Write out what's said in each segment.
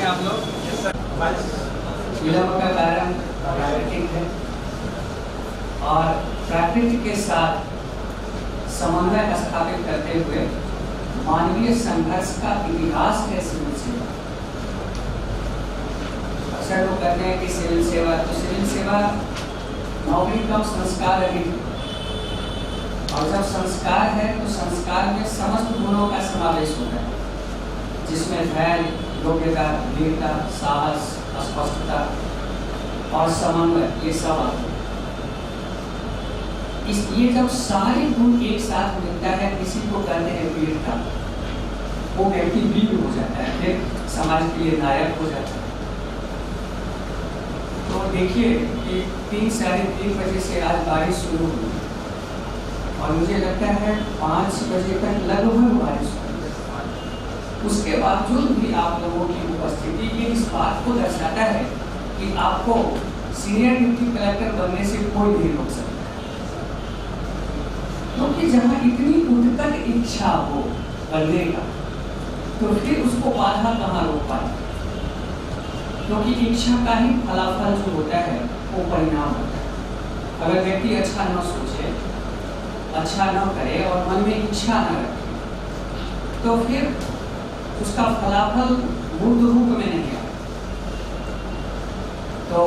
हैं आप लोग? विलंब का कारण प्राकृतिक है और प्रकृति के साथ समन्वय स्थापित करते हुए मानवीय संघर्ष का इतिहास है सिविल सेवा। अक्सर लोग कहते हैं कि सिविल सेवा, तो सिविल सेवा नौकरी कम संस्कार रहित, और जब संस्कार है तो संस्कार में समस्त गुणों का समावेश होता है, जिसमें धैर्य, योग्यता, वीरता, साहस, स्पष्टता और समन्वय, ये सब आते हैं। ये जब सारे गुण एक साथ मिलता है, किसी को कहते हैं वीरता, वो व्यक्ति वीर हो जाता है, फिर समाज के लिए नायक हो जाता है। तो देखिए कि 3-3:30 बजे से आज बारिश शुरू हुई और मुझे लगता है 5 बजे तक लगभग बारिश हुई। उसके बावजूद भी आप लोगों की उपस्थिति ये इस बात को दर्शाता है कि आपको सीनियर डिप्टी कलेक्टर बनने से कोई नहीं रोक सकता, क्योंकि जहाँ इतनी उद्दत इच्छा हो बनने का, तो फिर उसको बाधा कहाँ रोक पाए? क्योंकि इच्छा का ही फलाफल जो होता है वो परिणाम होता है। अगर व्यक्ति अच्छा न सोचे, अच्छा न करे और मन में इच्छा न रखे, तो फिर उसका फलाफल मूर्त रूप में नहीं आता। तो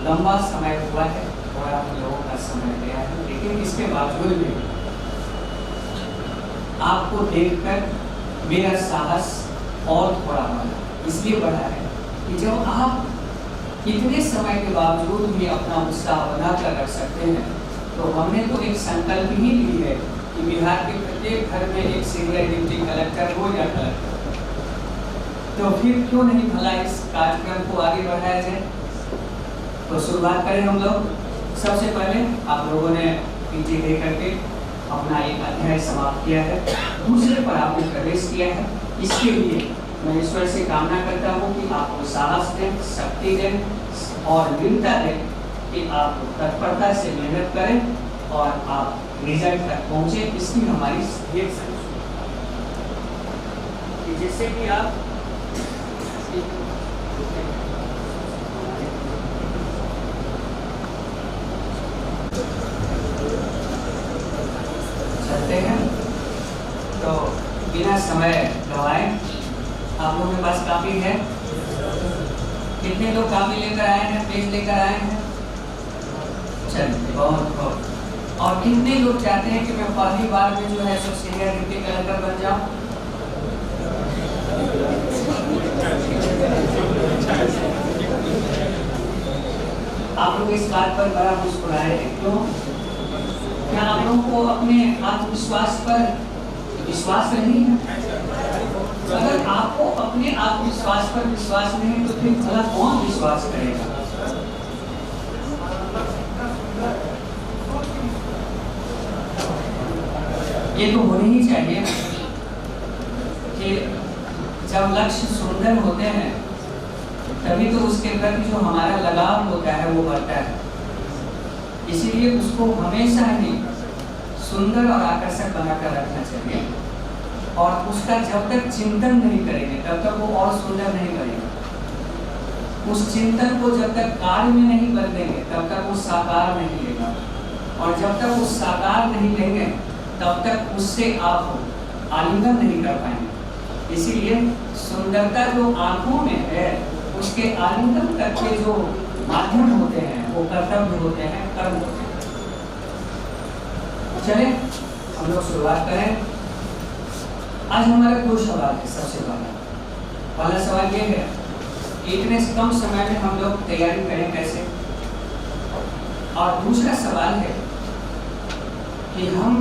लंबा समय हुआ है, थोड़ा हम लोगों का समय गया है, लेकिन इसके बावजूद भी आपको देखकर मेरा साहस और थोड़ा बढ़ा। इसलिए बढ़ा है कि जब आप इतने समय के बावजूद भी अपना उत्साह बनाकर रख सकते हैं, तो हमने तो एक संकल्प ही ली है कि बिहार के प्रत्येक घर में एक सीनियर डिप्टी कलेक्टर हो या कलेक्टर। तो फिर क्यों नहीं भला इस कार्यक्रम को आगे बढ़ाया जाए? तो शुरुआत करें हम लोग। सबसे पहले आप लोगों ने पीछे दे करके अपना एक अध्याय समाप्त किया है, दूसरे पर आपने प्रवेश किया है। इसके लिए मैं ईश्वर से कामना करता हूँ कि आपको साहस दें, शक्ति दें और वीरता दें कि आप तत्परता से मेहनत करें और आप रिजल्ट तक पहुँचे। इसकी हमारी एक कि जिससे कि आप चलते हैं। तो बिना समय गवाए, आप लोगों के पास कापी है? कितने लोग कापी लेकर आए हैं, पेज लेकर आए हैं? चलिए, बहुत बहुत। और कितने लोग चाहते हैं कि मैं पहली बार में जो है सो सीनियर डिप्टी कलेक्टर बन जाऊं? आप लोग इस बात पर बड़ा मुस्कुराए हैं, क्यों? क्या आप लोगों को अपने आत्मविश्वास पर विश्वास नहीं है? अगर आपको अपने आत्मविश्वास पर विश्वास नहीं, तो फिर भला कौन विश्वास करेगा? ये तो होनी ही चाहिए कि जब लक्ष्य सुंदर होते हैं तभी तो उसके प्रति जो हमारा लगाव होता है वो बढ़ता है। इसीलिए उसको हमेशा ही सुंदर और आकर्षक बनाकर रखना चाहिए, और उसका जब तक चिंतन नहीं करेंगे तब तक वो और सुंदर नहीं बनेगा। उस चिंतन को जब तक कार्य में नहीं बदलेंगे तब तक वो साकार नहीं लेगा, और जब तक वो साकार नहीं लेंगे तब तक उससे आप आलिंगन नहीं कर पाएंगे। इसीलिए सुंदरता जो आंखों में है, उसके आलिंगन तक के जो माध्यम होते हैं वो कर्तव्य होते हैं, कर्म होते हैं। चले हम लोग शुरुआत करें। आज हमारा 2 सवाल है। सबसे पहला सवाल ये है कि इतने कम समय में हम लोग तैयारी करें कैसे, और दूसरा सवाल है कि हम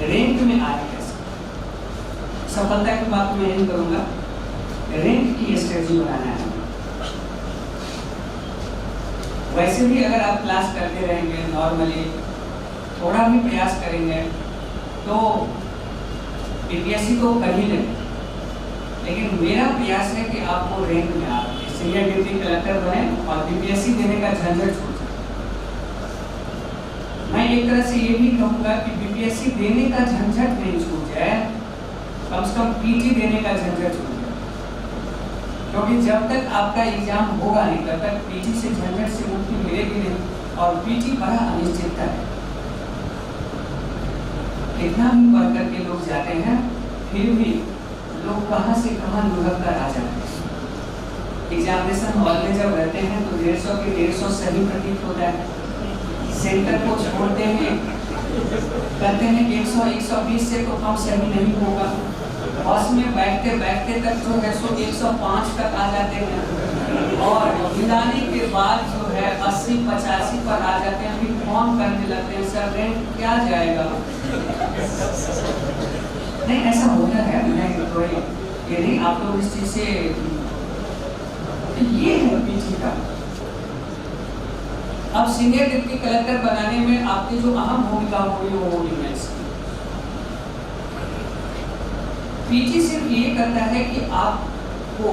रैंक में आए कैसे। सफलता की बात मैं नहीं करूंगा, रैंक की स्ट्रेटजी बनाना है। वैसे भी अगर आप क्लास करते रहेंगे, नॉर्मली थोड़ा भी प्रयास करेंगे तो बीपीएससी तो कर ही लेंगे, लेकिन मेरा प्रयास है कि आपको रैंक में आके सीनियर डिप्टी कलेक्टर बने और बीपीएससी देने का झंझट छूट जाए। मैं एक तरह से ये भी कहूँगा कि बीपीएससी देने का झंझट नहीं छूट जाए, कम से कम पीटी देने का झंझट छूट जाए। क्योंकि जब तक आपका एग्जाम होगा नहीं तब तक पीटी से झंझट से मुक्ति मिलेगी नहीं। और पीटी बड़ा अनिश्चितता है, कितना भी पढ़ करके लोग जाते हैं फिर भी लोग कहाँ से कहाँ लुढ़क कर आ जाते हैं। एग्जामिनेशन हॉल में जब रहते हैं तो 150 के 150 सही प्रतीत होता है, सेंटर को छोड़ते हैं कहते हैं 100 120 से तो कम सही नहीं होगा। बस में बैठते बैठते तक जो है सो 105 तक आ जाते हैं और मिलाने के बाद जो है 80 85 पर आ जाते हैं। फिर फोन करने लगते हैं, सर रैंक क्या जाएगा। नहीं, ऐसा होता है, मैं तो ये नहीं, आप लोग इस चीज से, ये है पीटी का। अब सीनियर डिप्टी कलेक्टर बनाने में आपकी जो अहम भूमिका होगी वो होगी मेंस की। पीटी सिर्फ ये करता है कि आपको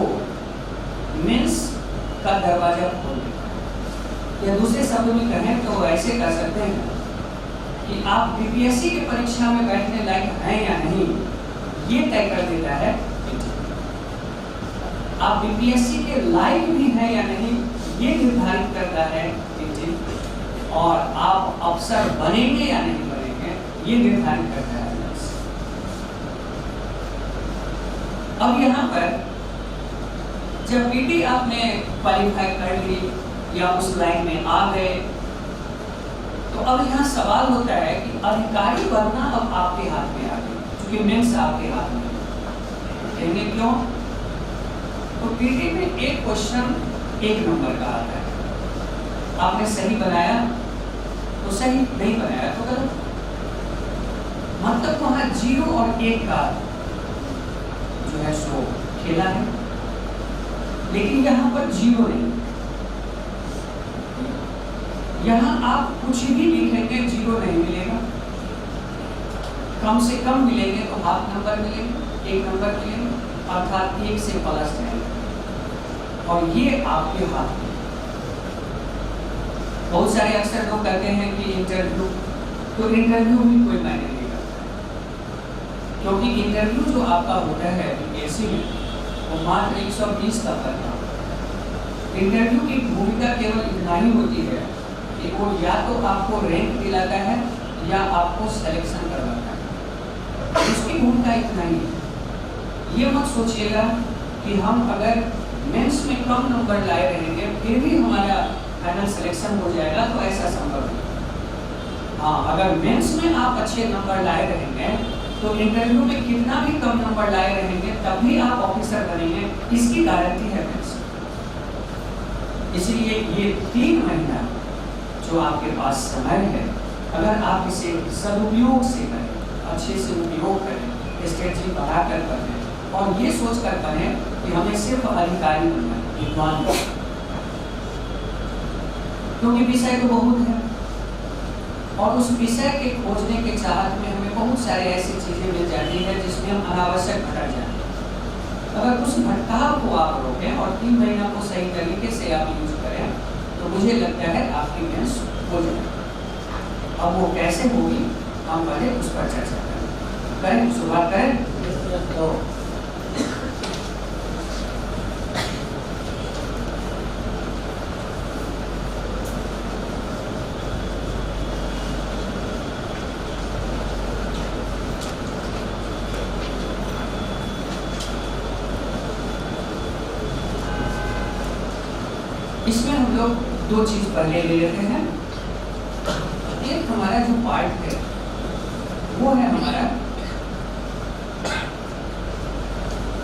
मेंस का दरवाजा खोल देता है, या दूसरे शब्दों में कहें तो ऐसे कर सकते हैं कि आप बीपीएससी की परीक्षा में बैठने लायक हैं या नहीं, ये तय कर देता है। आप बीपीएससी के लायक भी हैं या नहीं, ये निर्धारित करता है पीटी। और आप अफसर बनेंगे या नहीं बनेंगे, ये निर्धारित करता है। अब यहाँ पर जब पीटी आपने क्वालिफाई कर ली या उस लाइन में आ गए, तो अब यहाँ सवाल होता है कि अधिकारी बनना अब आपके हाथ में आ गया, क्योंकि मेंस आपके हाथ में। कहेंगे क्यों? तो पीटी में एक क्वेश्चन 1 नंबर का आता है, आपने सही बनाया तो सही, नहीं बनाया तो गलत। मतलब वहां 0 और 1 का जो है सो खेला है, लेकिन यहाँ पर 0 नहीं, यहाँ आप कुछ भी लिखेंगे 0 नहीं मिलेगा, कम से कम मिलेंगे तो हाफ नंबर मिलेंगे, 1 नंबर मिलेंगे, अर्थात 1 से प्लस जाएंगे। और ये आपके हाथ में। बहुत सारे अक्सर लोग कहते हैं कि इंटरव्यू, तो इंटरव्यू में कोई मायने नहीं करता, क्योंकि इंटरव्यू जो आपका होता है बीपीएससी में वो मात्र 120 का करना होता है। इंटरव्यू की भूमिका केवल इतना ही होती है कि वो या तो आपको रैंक दिलाता है या आपको सिलेक्शन करवाता है, उसकी भूमिका इतना ही है। ये मत सोचिएगा कि हम अगर मेंस में कम नंबर लाए रहेंगे फिर भी हमारा फाइनल सिलेक्शन हो जाएगा, तो ऐसा संभव नहीं। हाँ, अगर मेंस में आप अच्छे नंबर लाए रहेंगे तो इंटरव्यू में कितना भी कम नंबर लाए रहेंगे तब भी आप ऑफिसर बनेंगे, इसकी गारंटी है मेंस। इसलिए ये 3 महीना जो आपके पास समय है, अगर आप इसे सदुपयोग से करें, अच्छे से उपयोग करें, स्ट्रेटजी बढ़ाकर करें और ये सोच कर करें कि हमें सिर्फ अधिकारी बनना है, विद्वान बनना, क्योंकि विषय तो बहुत है और उस विषय के खोजने के चाहत में हमें बहुत सारे ऐसी चीजें मिल जाती है जिसमें हम अनावश्यक भटक जाते हैं। अगर उस भटकाव को आप रोकें और 3 महीना को सही तरीके से आप यूज करें तो मुझे लगता है आपकी मेंस हो जाएगी। अब वो कैसे होगी हम पहले उस पर चर्चा करें, शुरुआत करें। तो इसमें हम लोग 2 चीज पहले ले लेते हैं। एक हमारा जो पार्ट है वो है हमारा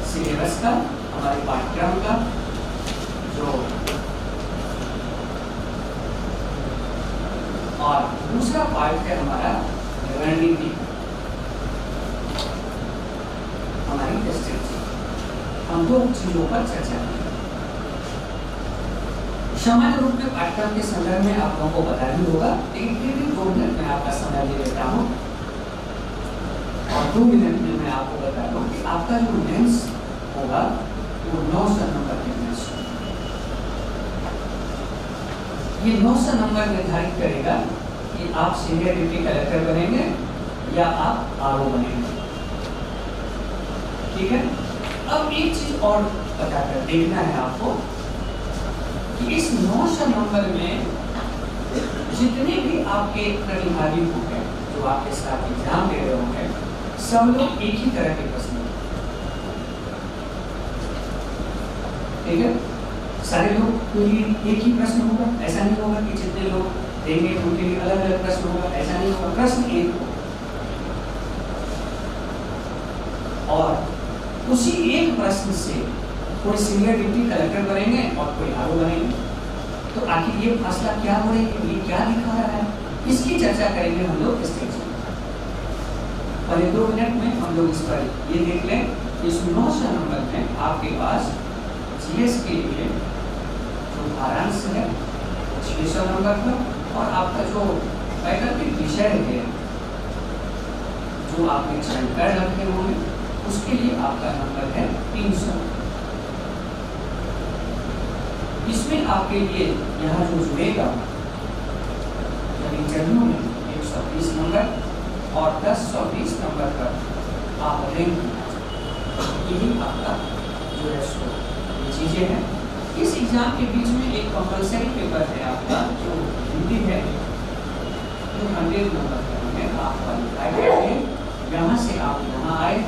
सिलेबस का, हमारे पाठ्यक्रम का, जो और दूसरा पार्ट है हमारा रणनीति, हमारी स्ट्रेटजी। हम 2 चीजों पर चर्चा करेंगे। सामान्य रूप में पाठ्यक्रम के संदर्भ में आप लोगों को बता ही होगा, लेकिन फिर भी 2 मिनट में आपका समय ले लेता हूँ और 2 मिनट में मैं आपको बता दूँ कि आपका जो मेंस होगा वो 900 नंबर के मेंस। ये 900 नंबर निर्धारित करेगा कि आप सीनियर डिप्टी कलेक्टर बनेंगे या आप आरओ बनेंगे। ठीक है। अब एक चीज और बताकर देखना है आपको कि इस 900 नंबर में जितने भी आपके प्रतिभागी होंगे, जो आपके साथ एग्जाम दे रहे होंगे, सब लोग एक ही तरह के प्रश्न, ठीक है? सारे लोग कोई एक ही प्रश्न होगा, ऐसा नहीं होगा कि जितने लोग देंगे उनके लिए अलग अलग प्रश्न होगा, ऐसा नहीं होगा, प्रश्न एक होगा। और उसी एक प्रश्न से कोई सीनियर डिप्टी कलेक्टर बनेंगे और कोई आर बनेंगे। तो आखिर ये फैसला क्या हो रही है, ये क्या लिखा रहा है, इसकी चर्चा करेंगे हम लोग इस स्टेज में। पहले 2 मिनट में हम लोग इस पर ये देख लें, इस 900 नंबर में आपके पास जीएस के लिए जो सारांश है 600 नंबर पर, और आपका जो वैकल्पिक विषय है जो आपने चयन कर रखे होंगे उसके लिए आपका नंबर है 300। इसमें आपके लिए यहाँ जो जुड़ेगा इंटरव्यू में 120 नंबर और 10-20 नंबर पर आप रैंक, यही आपका जो है सो ये चीज़ें हैं। इस एग्जाम के बीच में एक कंपलसरी पेपर है आपका जो हिंदी है, जो 100 नंबर का है, आप क्वालिफाई करेंगे, यहाँ से आप यहाँ आए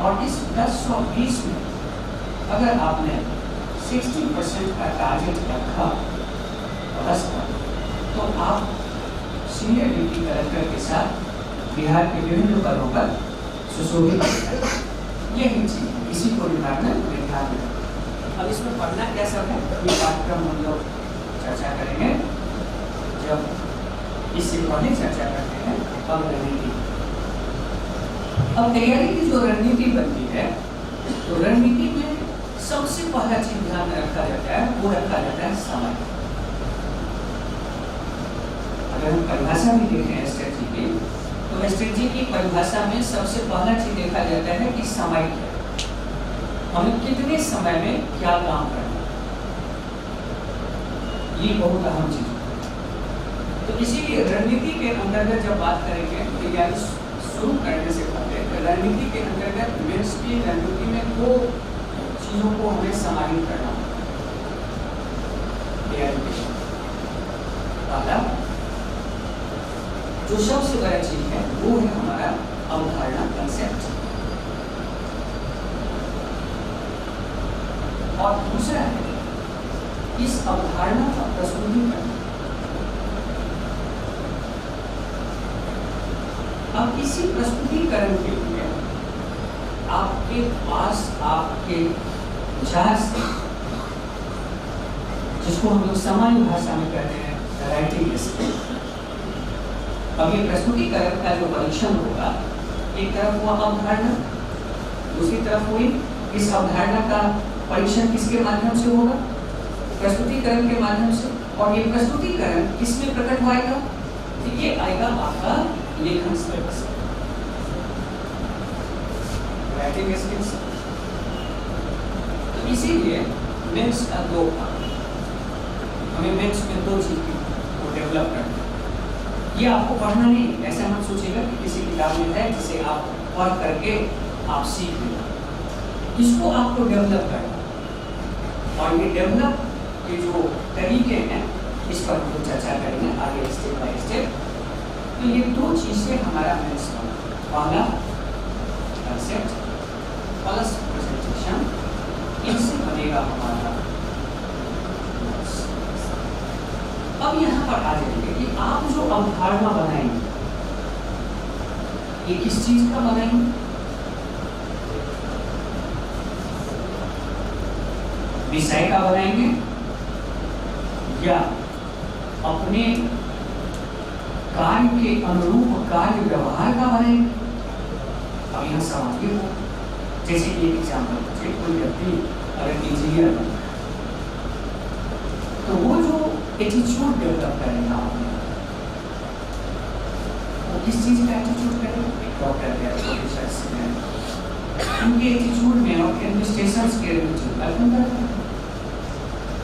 और इस 10-20 में अगर आपने 60% का टारगेट रखा बस तो आप सीनियर डिप्टी कलेक्टर के साथ बिहार के विभिन्न पदों पर सुशोभित हैं। यही चीज़ है, इसी को विभाग में ध्यान में। अब इसमें पढ़ना क्या सब है, ये पाठ्यक्रम हम लोग चर्चा करेंगे जब इससे पहले चर्चा करते हैं। अब रणनीति, अब तैयारी की जो रणनीति बनती है, तो रणनीति में सबसे पहला चीज ध्यान में रखा जाता है, वो रखा जाता है समय। अगर हम परिभाषा भी देखें स्ट्रेटजी की, तो स्ट्रेटजी की परिभाषा में सबसे पहला चीज देखा जाता है कि समय क्या है, हमें कितने समय में क्या काम करना है, ये बहुत अहम चीज है। तो इसीलिए रणनीति के अंतर्गत जब बात करेंगे, तैयारी शुरू करने से पहले रणनीति के अंतर्गत मेंस की रणनीति में 2 चीजों को हमें समाहित करना है। पहला जो सबसे बड़ा चीज है वो है हमारा अवधारणा, कंसेप्ट, और दूसरा है इस अवधारणा का प्रस्तुतीकरण। अब इसी प्रस्तुतीकरण के लिए आपके पास आपके विचार से, जिसको हम लोग सामान्य भाषा में कहते हैं राइटिंग स्किल। अब ये प्रस्तुतीकरण का जो परीक्षण होगा, एक तरफ हुआ अवधारणा, दूसरी तरफ हुई इस अवधारणा का परीक्षण किसके माध्यम से होगा, प्रस्तुतीकरण के माध्यम से। और ये प्रस्तुतीकरण किसमें प्रकट होगा, ये आएगा आपका लेखन स्किल्स, राइटिंग स्किल्स। तो इसीलिए मेंस का 2 काम, हमें मेंस में 2 चीज को डेवलप करना है। ये आपको पढ़ना नहीं, ऐसा मत सोचिएगा कि किसी किताब में है जिसे आप पढ़ करके आप सीख लें। इसको आपको डेवलप करना, और ये डेवलप के जो तरीके हैं इस पर हम चर्चा करेंगे आगे स्टेप बाय स्टेप। तो ये 2 चीजें हमारा मेंस का, पहला कंसेप्ट प्लस प्रेजेंटेशन, इनसे बनेगा हमारा। अब यहाँ पर आ जाएंगे कि आप जो अवधारणा बनाएंगे ये किस चीज का बनाएंगे, विषय का बनाएंगे या अपने कार्य के अनुरूप कार्य व्यवहार का बनाएंगे। अब यहाँ सवाल ये हो, जैसे कि एक एग्जाम्पल, कोई व्यक्ति अगर इंजीनियर बना तो वो जो एटीट्यूड डेवलप करेगा आपने, वो किस चीज का एटीट्यूड करेगा, डॉक्टर है, प्रोफेसर है, उनके एटीट्यूड में और एडमिनिस्ट्रेशन के एटीट्यूड।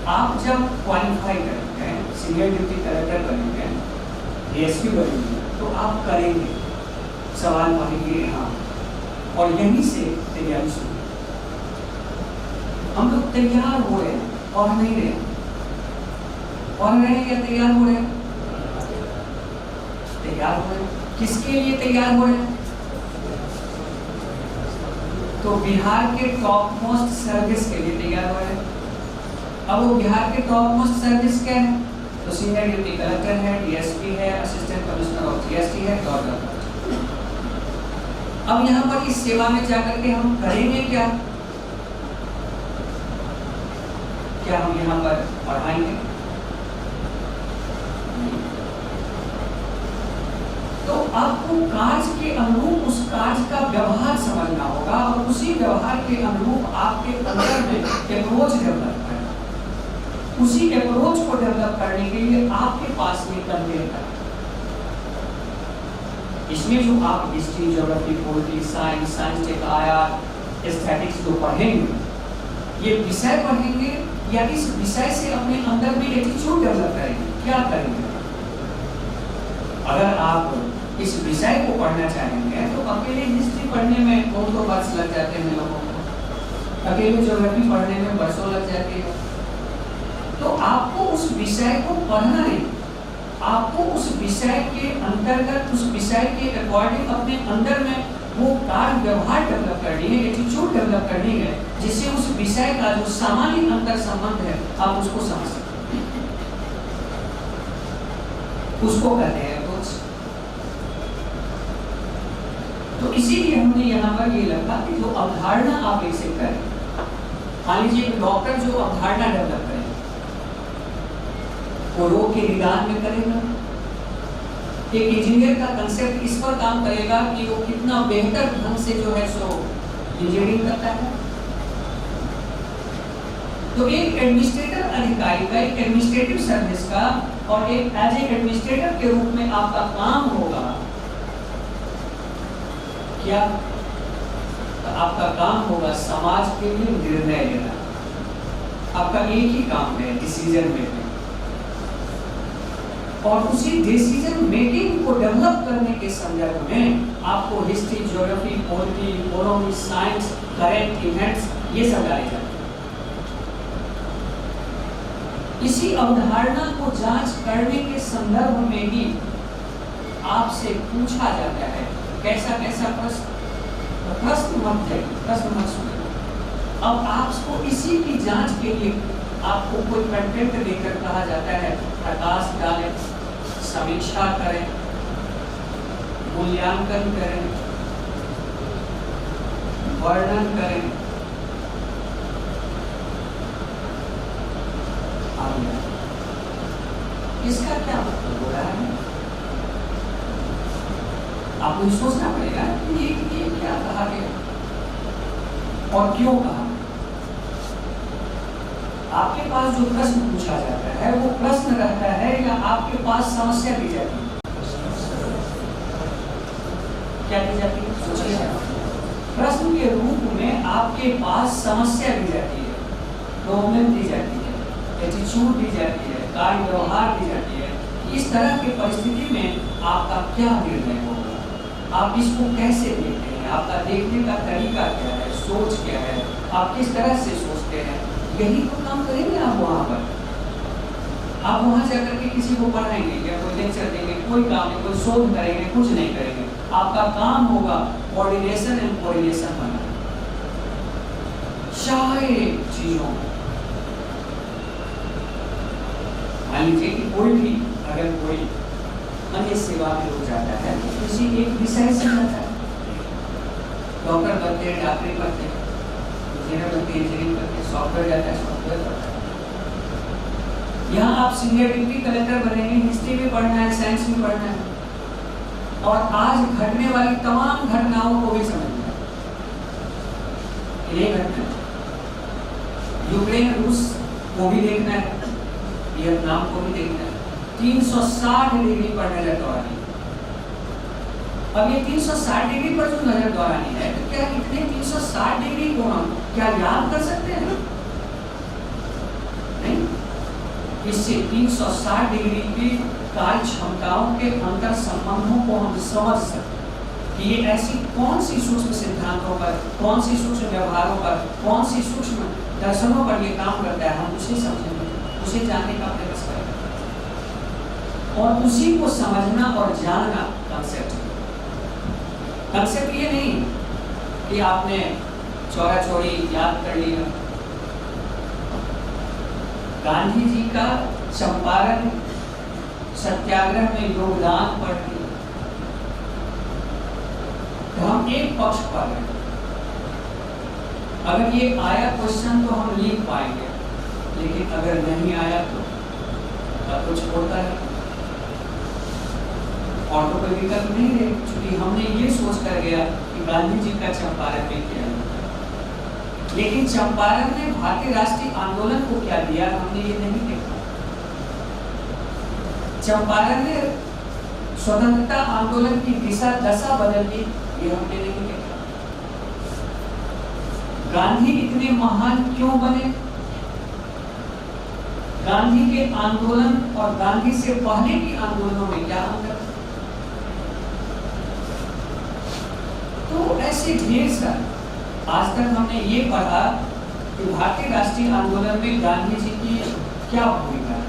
आप जब क्वालिफाई करेंगे, सीनियर डिप्टी कलेक्टर बनेंगे, डीएसपी बनेंगे, तो आप करेंगे, सवाल पढ़ेंगे यहाँ, और यहीं से तैयारी शुरू। हम लोग तैयार हो रहे हैं और नहीं रहे, और रहे हैं या तैयार हो रहे हैं? तैयार हो रहे हैं। किसके लिए तैयार हो रहे हैं? तो बिहार के टॉप मोस्ट सर्विस के लिए तैयार हो रहे हैं। अब वो बिहार के टॉप मोस्ट सर्विस क्या है? तो सीनियर डिप्टी कलेक्टर है, डीएसपी है, असिस्टेंट कमिश्नर ऑफ जीएसटी है, गवर्नर। अब यहाँ पर इस सेवा में जाकर के हम करेंगे क्या? क्या हम यहाँ पर पढ़ाएंगे? तो आपको कार्य के अनुरूप उस कार्य का व्यवहार समझना होगा और उसी व्यवहार के अनुरूप आपके अंदर में अप्रोच डेवलप करना। उसी अप्रोच को डेवलप करने के लिए आपके पास में कंटेंट है। इसमें जो आप history, geography, polity, science, tech, IR, aesthetics जो पढ़ेंगे, ये विषय पढ़ेंगे या इस विषय से अपने अंदर में एटीट्यूड डेवलप करेंगे? क्या करेंगे? अगर आप इस विषय को पढ़ना चाहेंगे तो अकेले हिस्ट्री पढ़ने में बहुत वर्ष लग जाते हैं लोगों को, अकेले ज्योग्राफी पढ़ने में वर्षों लग जाते हैं। तो आपको उस विषय को पढ़ना नहीं, आपको उस विषय के अंतर्गत, उस विषय के अकॉर्डिंग अपने अंदर में वो कार्य व्यवहार डेवलप करनी है, एटीट्यूड डेवलप करनी है, जिससे उस विषय का जो सामान्य अंतर संबंध है आप उसको समझ सकते, उसको कहते हैं अप्रोच। तो इसीलिए हमने यहाँ पर ये लिखा कि जो अवधारणा आप विकसित करें, मान लीजिए एक डॉक्टर जो अवधारणा डेवलप करें, वो रोग के निदान में करेगा। एक इंजीनियर का कंसेप्ट इस पर काम करेगा कि वो कितना बेहतर ढंग से जो है सो इंजीनियरिंग करता है। तो एक एडमिनिस्ट्रेटर अधिकारी का, एक एडमिनिस्ट्रेटिव सर्विस का और एक एज ए एडमिनिस्ट्रेटर के रूप में आपका काम होगा क्या? तो आपका काम होगा समाज के लिए निर्णय लेना। आपका एक ही काम है, डिसीजन मेकिंग। और उसी डिसीजन मेकिंग को डेवलप करने के संदर्भ में आपको history, geography, polity, economy, science, current events ये सब डाले जाते हैं। इसी अवधारणा को जांच करने के संदर्भ में ही आपसे पूछा जाता है कैसा कैसा प्रश्न। तो प्रश्न मत जाइए, प्रश्न मत सुनिए। अब आपको इसी की जांच के लिए आपको कोई कंटेंट देकर कहा जाता है, प्रकाश डालें, समीक्षा करें, मूल्यांकन करें, वर्णन करें, इसका क्या मतलब हो रहा है? आपको सोचना पड़ेगा कि ये क्या कहा गया और क्यों कहा। आपके पास जो प्रश्न पूछा जाता है वो प्रश्न रहता है या आपके पास समस्या दी जाती है? क्या दी जाती है? सोचिए, प्रश्न के रूप में आपके पास समस्या दी जाती है, प्रॉब्लम दी जाती है, एटीट्यूड दी जाती है, कार्य व्यवहार दी जाती है। इस तरह की परिस्थिति में आपका क्या निर्णय होगा, आप इसको कैसे देखते हैं, आपका देखने का तरीका क्या है, सोच क्या है, आप किस तरह से सोचते हैं, यही तो काम करेंगे आप वहाँ पर। आप वहाँ जाकर के किसी को पढ़ाएंगे या कोई लेक्चर देंगे, कोई काम नहीं, कोई शोध करेंगे, कुछ नहीं करेंगे। आपका काम होगा कोऑर्डिनेशन एंड कोरिलेशन बनाना सारे चीजों। मान लीजिए कि कोई भी अगर कोई अन्य सेवा में हो जाता है तो किसी एक विषय से जाता है, डॉक्टर बनते हैं, डॉक्टरी बनते हैं, इंजीनियर बनते हैं, इंजीनियरिंग करते हैं, सॉफ्टवेयर जाता है, सॉफ्टवेयर करता है। यहाँ आप सीनियर डिप्टी कलेक्टर बनेंगे, हिस्ट्री भी पढ़ना है, साइंस भी पढ़ना है और आज घटने वाली तमाम घटनाओं को भी समझना है। ये घटना यूक्रेन रूस को भी देखना है, वियतनाम को भी देखना है। 360 डिग्री पर नजर दौड़ानी। अब ये 360 डिग्री पर जो नजर दौड़ानी है, तो क्या इतने 360 डिग्री को हम क्या याद कर सकते हैं? नहीं। इससे 360 डिग्री की कार्य क्षमताओं के अंतर संबंधों को हम समझ सकते हैं कि ये ऐसी कौन सी सूक्ष्म सिद्धांतों पर, कौन सी सूक्ष्म व्यवहारों पर, कौन सी सूक्ष्म दर्शनों पर ये काम करता है, हम उसे समझेंगे, उसे जानने का प्रयास करेंगे और उसी को समझना और जानना कंसेप्ट है। कंसेप्ट ये नहीं कि आपने चौरा चौड़ी याद कर लिया। गांधी जी का चंपारण सत्याग्रह में योगदान पढ़ लिया तो हम एक पक्ष पर हैं। अगर ये आया क्वेश्चन तो हम लिख पाएंगे, लेकिन अगर नहीं आया तो कुछ होता है और तो कोई विकल्प नहीं है, क्योंकि हमने ये सोच कर गया कि गांधी जी का चंपारण में किया। लेकिन चंपारण ने भारतीय राष्ट्रीय आंदोलन को क्या दिया, हमने ये नहीं देखा। चंपारण ने स्वतंत्रता आंदोलन की दशा बदल दी, ये हमने नहीं देखा। गांधी इतने महान क्यों बने? गांधी के आंदोलन और गांधी से पहले के आंदोलनों में क्या अंतर? तो ऐसे ढेर सारे, आज तक हमने ये पढ़ा कि भारतीय राष्ट्रीय आंदोलन में गांधी जी की क्या भूमिका है।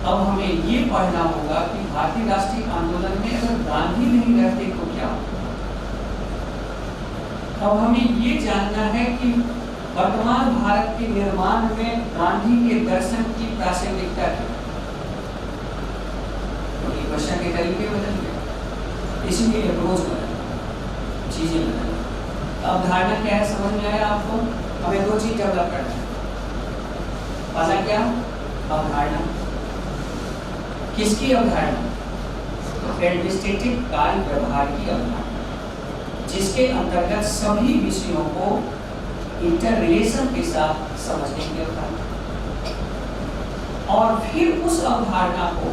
अब हमें ये पढ़ना होगा कि भारतीय राष्ट्रीय आंदोलन में अगर गांधी नहीं रहते तो क्या होगा। अब हमें ये जानना है कि वर्तमान भारत के निर्माण में गांधी के दर्शन की प्रासंगिकता क्या है। तो ये क्वेश्चन के तरीके बदल गए, इसलिए अप्रोच बदल, चीजें बदल। अब धारणा क्या है समझ में आया आपको? हमें दो चीज डेवलप करना है। पहला क्या? अवधारणा। किसकी अवधारणा? एडमिनिस्ट्रेटिव कार्य व्यवहार की अवधारणा, जिसके अंतर्गत सभी विषयों को इंटर रिलेशन के साथ समझने की अवधारणा, और फिर उस अवधारणा को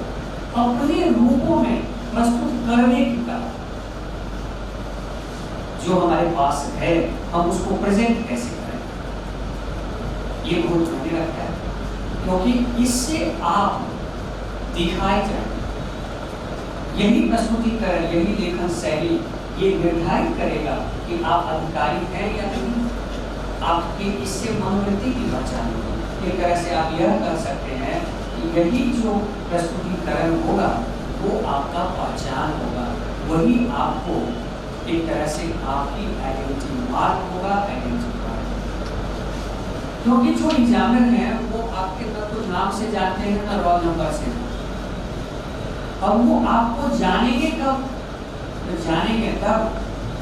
अपने रूपों में प्रस्तुत करने की कला। जो हमारे पास है हम उसको प्रेजेंट कैसे करें, ये बहुत मायने रखता है, क्योंकि इससे आप दिखाए जाए। यही प्रस्तुतिकरण, यही लेखन शैली ये निर्धारित करेगा कि आप अधिकारी हैं या नहीं। आपकी इससे मनोवृत्ति की पहचान होगी। एक तरह से आप यह कह सकते हैं कि यही जो प्रस्तुतिकरण होगा वो आपका पहचान होगा, वही आपको एक तरह से आपकी आइडेंटिटी मार्क होगा, आइडेंटिटी कार्ड। क्योंकि जो एग्जामिनर है वो आपके तत्व नाम से जानते हैं ना रोल नंबर से। अब वो आपको जानेंगे कब? तो जानेंगे तब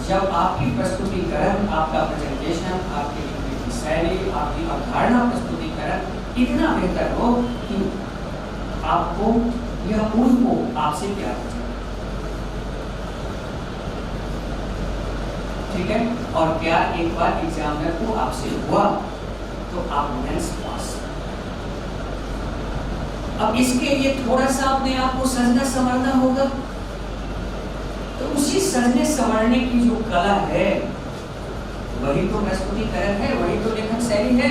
जब आपकी प्रस्तुतिकरण, आपका प्रेजेंटेशन, आपकी लिखने की शैली, आपकी अवधारणा प्रस्तुतिकरण इतना बेहतर हो कि आपको यह उनको आपसे प्यार हो जाए। ठीक है? और प्यार एक बार एग्जामिनर को आपसे हुआ तो आप मेंस पास। अब इसके लिए थोड़ा सा अपने आप को सजना संवरना होगा। तो उसी सजने संवरने की जो कला है वही तो प्रस्तुतिकरण है, वही तो लेखन शैली है।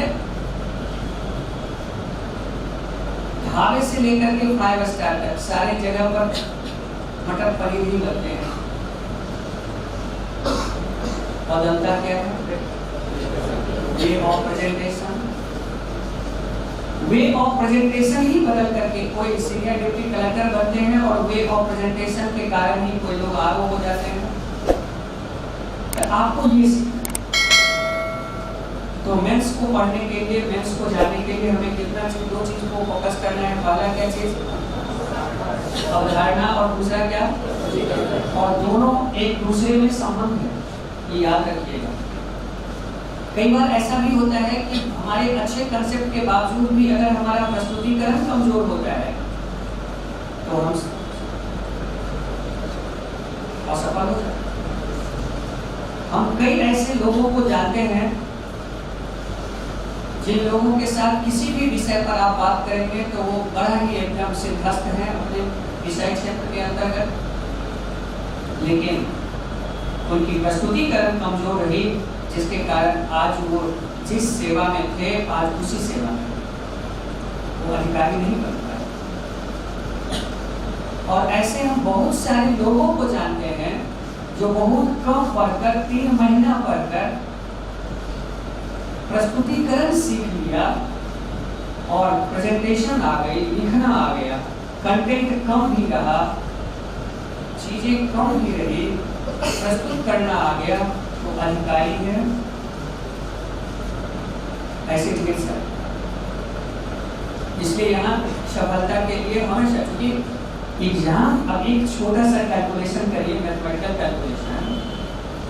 ढाबे से लेकर के 5 स्टार तक सारे जगह पर मटर पनीर ही बनते हैं। बदलता क्या है? Way of presentation. Way of presentation ही बदल करके कोई सीनियर डिप्टी कलेक्टर बनते हैं और वे ऑफ प्रेजेंटेशन के कारण ही कोई लोग आरोप हो जाते हैं। तो आपको ये तो मेंस को पढ़ने के लिए, मेंस को जानने के लिए हमें कितना चीज, दो चीज को फोकस करना है। पहला क्या चीज? अवधारणा, और दूसरा क्या? और दोनों एक दूसरे में संबंध है, ये याद रखिएगा। कई बार ऐसा भी होता है कि हमारे अच्छे कंसेप्ट के बावजूद भी अगर हमारा प्रस्तुतिकरण कमजोर होता है तो हम असफल हो जाते हैं। हम कई ऐसे लोगों को जानते हैं जिन लोगों के साथ किसी भी विषय पर आप बात करेंगे तो वो बड़ा ही एकदम सिद्धस्त है अपने विषय क्षेत्र के अंतर्गत, लेकिन उनकी प्रस्तुतिकरण कमजोर रही, जिसके कारण आज वो जिस सेवा में थे आज उसी सेवा में वो अधिकारी नहीं बन पाए। और ऐसे हम बहुत सारे लोगों को जानते हैं जो बहुत कम पढ़कर, 3 महीना पढ़कर प्रस्तुतिकरण सीख लिया और प्रेजेंटेशन आ गई, लिखना आ गया, कंटेंट कम भी रहा, चीजें कम भी रही, प्रस्तुत करना आ गया, तो अधिकारी है। ऐसे ढेर सारे। इसलिए यहाँ सफलता के लिए हमेशा, क्योंकि एग्जाम, अब एक छोटा सा कैलकुलेशन करिए, मैथमेटिकल कैलकुलेशन,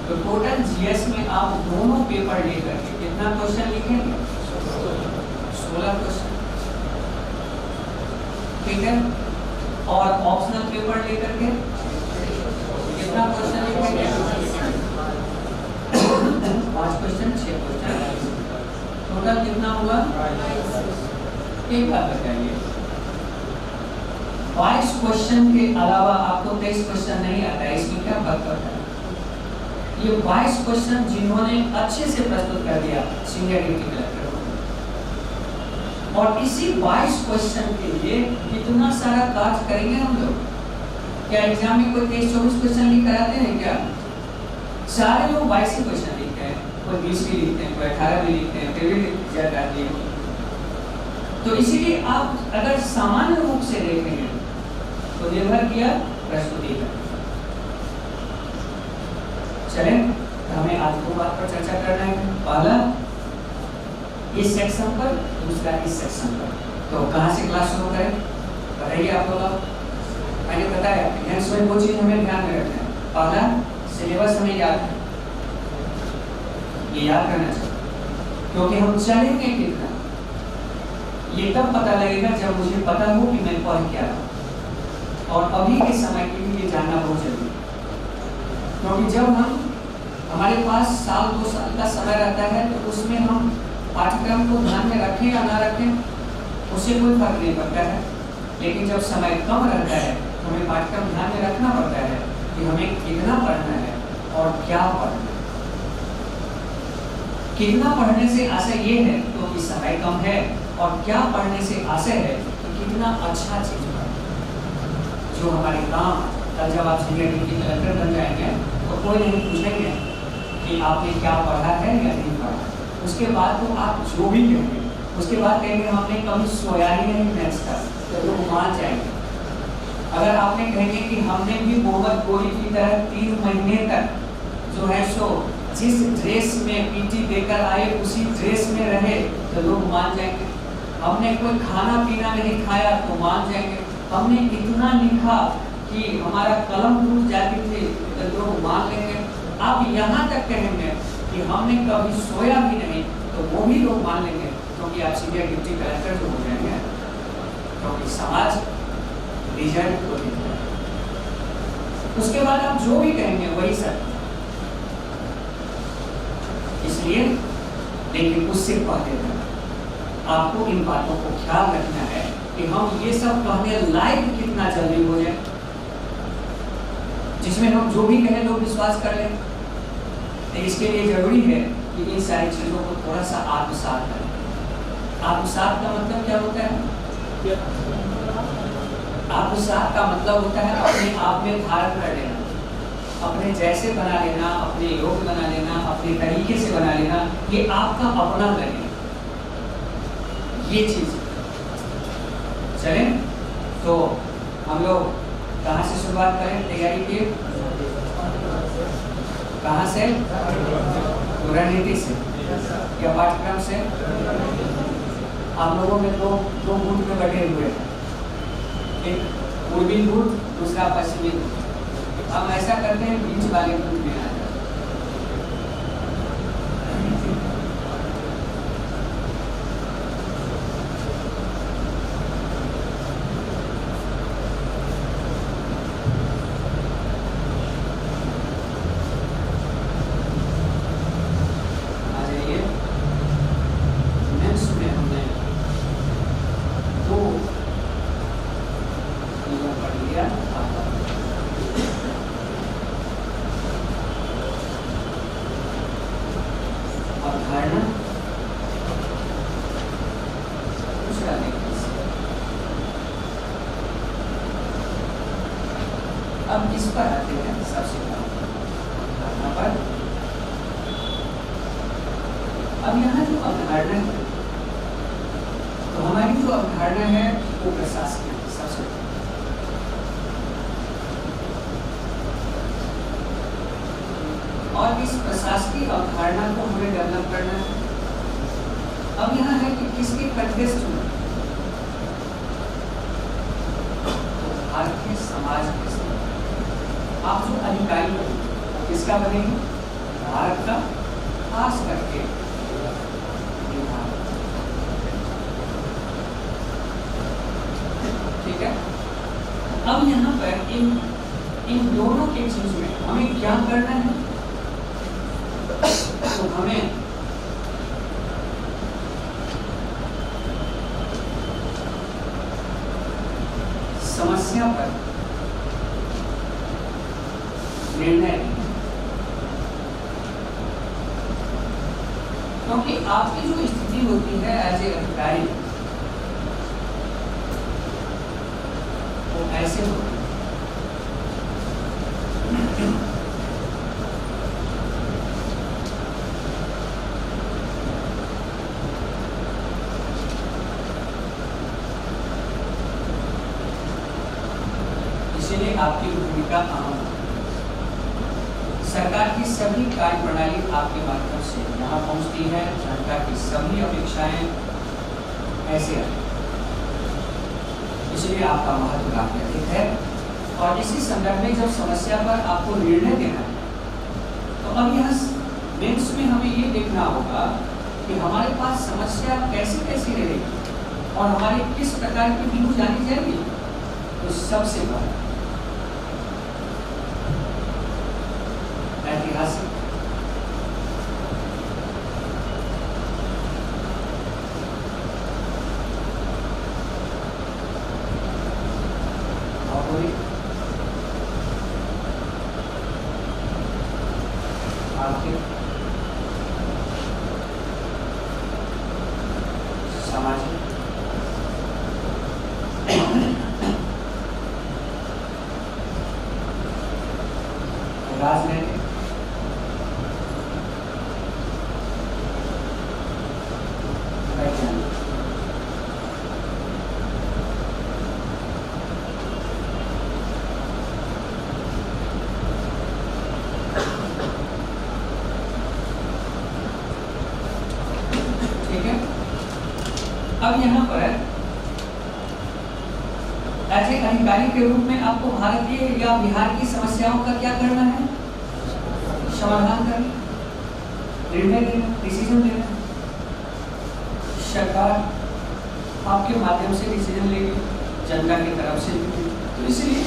तो टोटल जीएस में आप दोनों पेपर लेकर के कितना क्वेश्चन लिखेंगे? 16 क्वेश्चन, ठीक है। और ऑप्शनल पेपर लेकर के कितना क्वेश्चन लिखेंगे? 5 क्वेश्चन, 6 क्वेश्चन, टोटल कितना हुआ? एक बात बताइए, 22 क्वेश्चन के अलावा आपको 23 क्वेश्चन नहीं आता है, इसमें क्या फर्क पड़ता है? ये 22 क्वेश्चन जिन्होंने अच्छे से प्रस्तुत कर दिया सीनियर डिप्टी कलेक्टर, और इसी 22 क्वेश्चन के लिए कितना सारा कार्य करेंगे हम लोग। क्या एग्जाम में कोई 23-24 क्वेश्चन लिख कराते हैं क्या? सारे लोग 22 क्वेश्चन लिखते हैं, कोई 20 भी लिखते हैं, कोई 18 भी लिखते हैं, फिर भी रिजल्ट आती है। तो इसीलिए आप अगर सामान्य रूप से देखेंगे तो निर्भर किया प्रस्तुति पर। चले, तो हमें आज 2 बात पर चर्चा करना है। पहला इस सेक्शन पर, दूसरा इस सेक्शन पर। तो कहाँ से क्लास शुरू करें बताइए आप लोग। मैंने बताया नेक्स्ट में वो चीज हमें ध्यान में रखना है। पहला सिलेबस हमें याद है, ये याद करना चाहिए, क्योंकि हम चलेंगे कितना ये तब पता लगेगा जब मुझे पता हो कि मैं पढ़ क्या रहा। और अभी के समय के लिए ये जानना बहुत जरूरी है, क्योंकि जब हमारे पास 1-2 साल का समय रहता है तो उसमें हम पाठ्यक्रम को ध्यान में रखें या ना रखें उससे कोई फर्क नहीं पड़ता है। लेकिन जब समय कम रहता है तो हमें पाठ्यक्रम ध्यान में रखना पड़ता है कि हमें कितना पढ़ना है और क्या पढ़ना है। कितना पढ़ने से आशय ये है क्योंकि समय कम है, और क्या पढ़ने से आशय है कि कितना अच्छा चीज पढ़ना जो हमारे काम। कल जब आप सीनियर डिप्टी कलेक्टर बन जाएंगे तो कोई नहीं पूछेंगे कि आपने क्या पढ़ा है या नहीं पढ़ा। उसके बाद तो आप जो भी कहेंगे, उसके बाद कहेंगे हमने कभी सोया ही नहीं मैथ्स का, तो लोग मान जाएंगे। अगर आपने कहेंगे कि हमने भी मोहम्मद गोरी की तरह 3 महीने तक जो है सो जिस ड्रेस में पीटी देकर आए उसी ड्रेस में रहे, तो लोग मान जाएंगे। हमने कोई खाना पीना नहीं खाया तो मान जाएंगे। हमने इतना लिखा कि हमारा कलम टूट जाती थी तो लोग मान लेंगे। आप यहाँ तक कहेंगे कि हमने कभी सोया भी नहीं तो वो भी लोग मान लेंगे, क्योंकि आप सीनियर डिप्टी कलेक्टर जो हो जाएंगे, क्योंकि समाज रिजल्ट को देखता है। उसके बाद आप जो भी कहेंगे वही सर। इसलिए लेकिन उससे पहले आपको इन बातों को ख्याल रखना है कि हम ये सब कहने लायक कितना जल्दी हो जाए, जिसमें हम जो भी कहें लोग विश्वास कर लें। तो इसके लिए जरूरी है कि इन सारी चीजों को थोड़ा सा आत्मसात करें। आत्मसात का मतलब क्या होता है? आत्मसात का मतलब होता है अपने आप में धारण कर लेना, अपने जैसे बना लेना, अपने योग्य बना लेना, अपने तरीके से बना लेना, ये आपका अपना बने, ये चीज। चले तो हम लोग कहाँ से शुरुआत करें तैयारी की? कहाँ से? रणनीति से या पाठ्यक्रम से? आप लोगों में दो गुट में बटे हुए हैं, एक पूर्वी गुट, दूसरा पश्चिमी गुट। हम ऐसा करते हैं बीच वाले गुट में आ जाते हैं। अब इस पर आते हैं सबसे पहले पर। अब यहाँ जो अवधारणा है। तो हमारी जो अवधारणा है वो प्रशासनिक है सबसे पहले। और इस प्रशासनिक अवधारणा को हमें डेवलप करना है। अब यहाँ है कि किसके कंटेस्ट में, तो भारतीय समाज के साथ आप जो अधिकारी बनेंगे किसका बनेंगे, भारत का, खास करके बिहार। ठीक है। अब यहाँ पर इन दोनों के चीज में हमें क्या करना है, तो हमें समस्या पर निर्णय, क्योंकि आपकी जो स्थिति होती है एज ए अधिकारी वो ऐसे होती है। इसीलिए आपकी भूमिका अहम है। सरकार की सभी कार्य प्रणाली आपके माध्यम से यहाँ पहुँचती है, जनता की सभी अपेक्षाएं ऐसे हैं, इसलिए आपका महत्व काफी अधिक है। और इसी संदर्भ में जब समस्या पर आपको निर्णय देना है, तो अब यहाँ मेंस में हमें ये देखना होगा कि हमारे पास समस्या कैसी कैसी रहेगी और हमारे किस प्रकार की व्यू जानी जाएगी। तो सबसे पहले ऐतिहासिक, भौगोलिक, आर्थिक, सामाजिक, राजनीतिक, वैज्ञानिक। ठीक है। अब यहाँ पर एज ए अधिकारी के रूप में आपको भारतीय या बिहार की समस्याओं का क्या करना है, समाधान करना, निर्णय लेना, डिसीजन लेना। सरकार आपके माध्यम से डिसीजन लेगी, जनता की तरफ से। तो इसलिए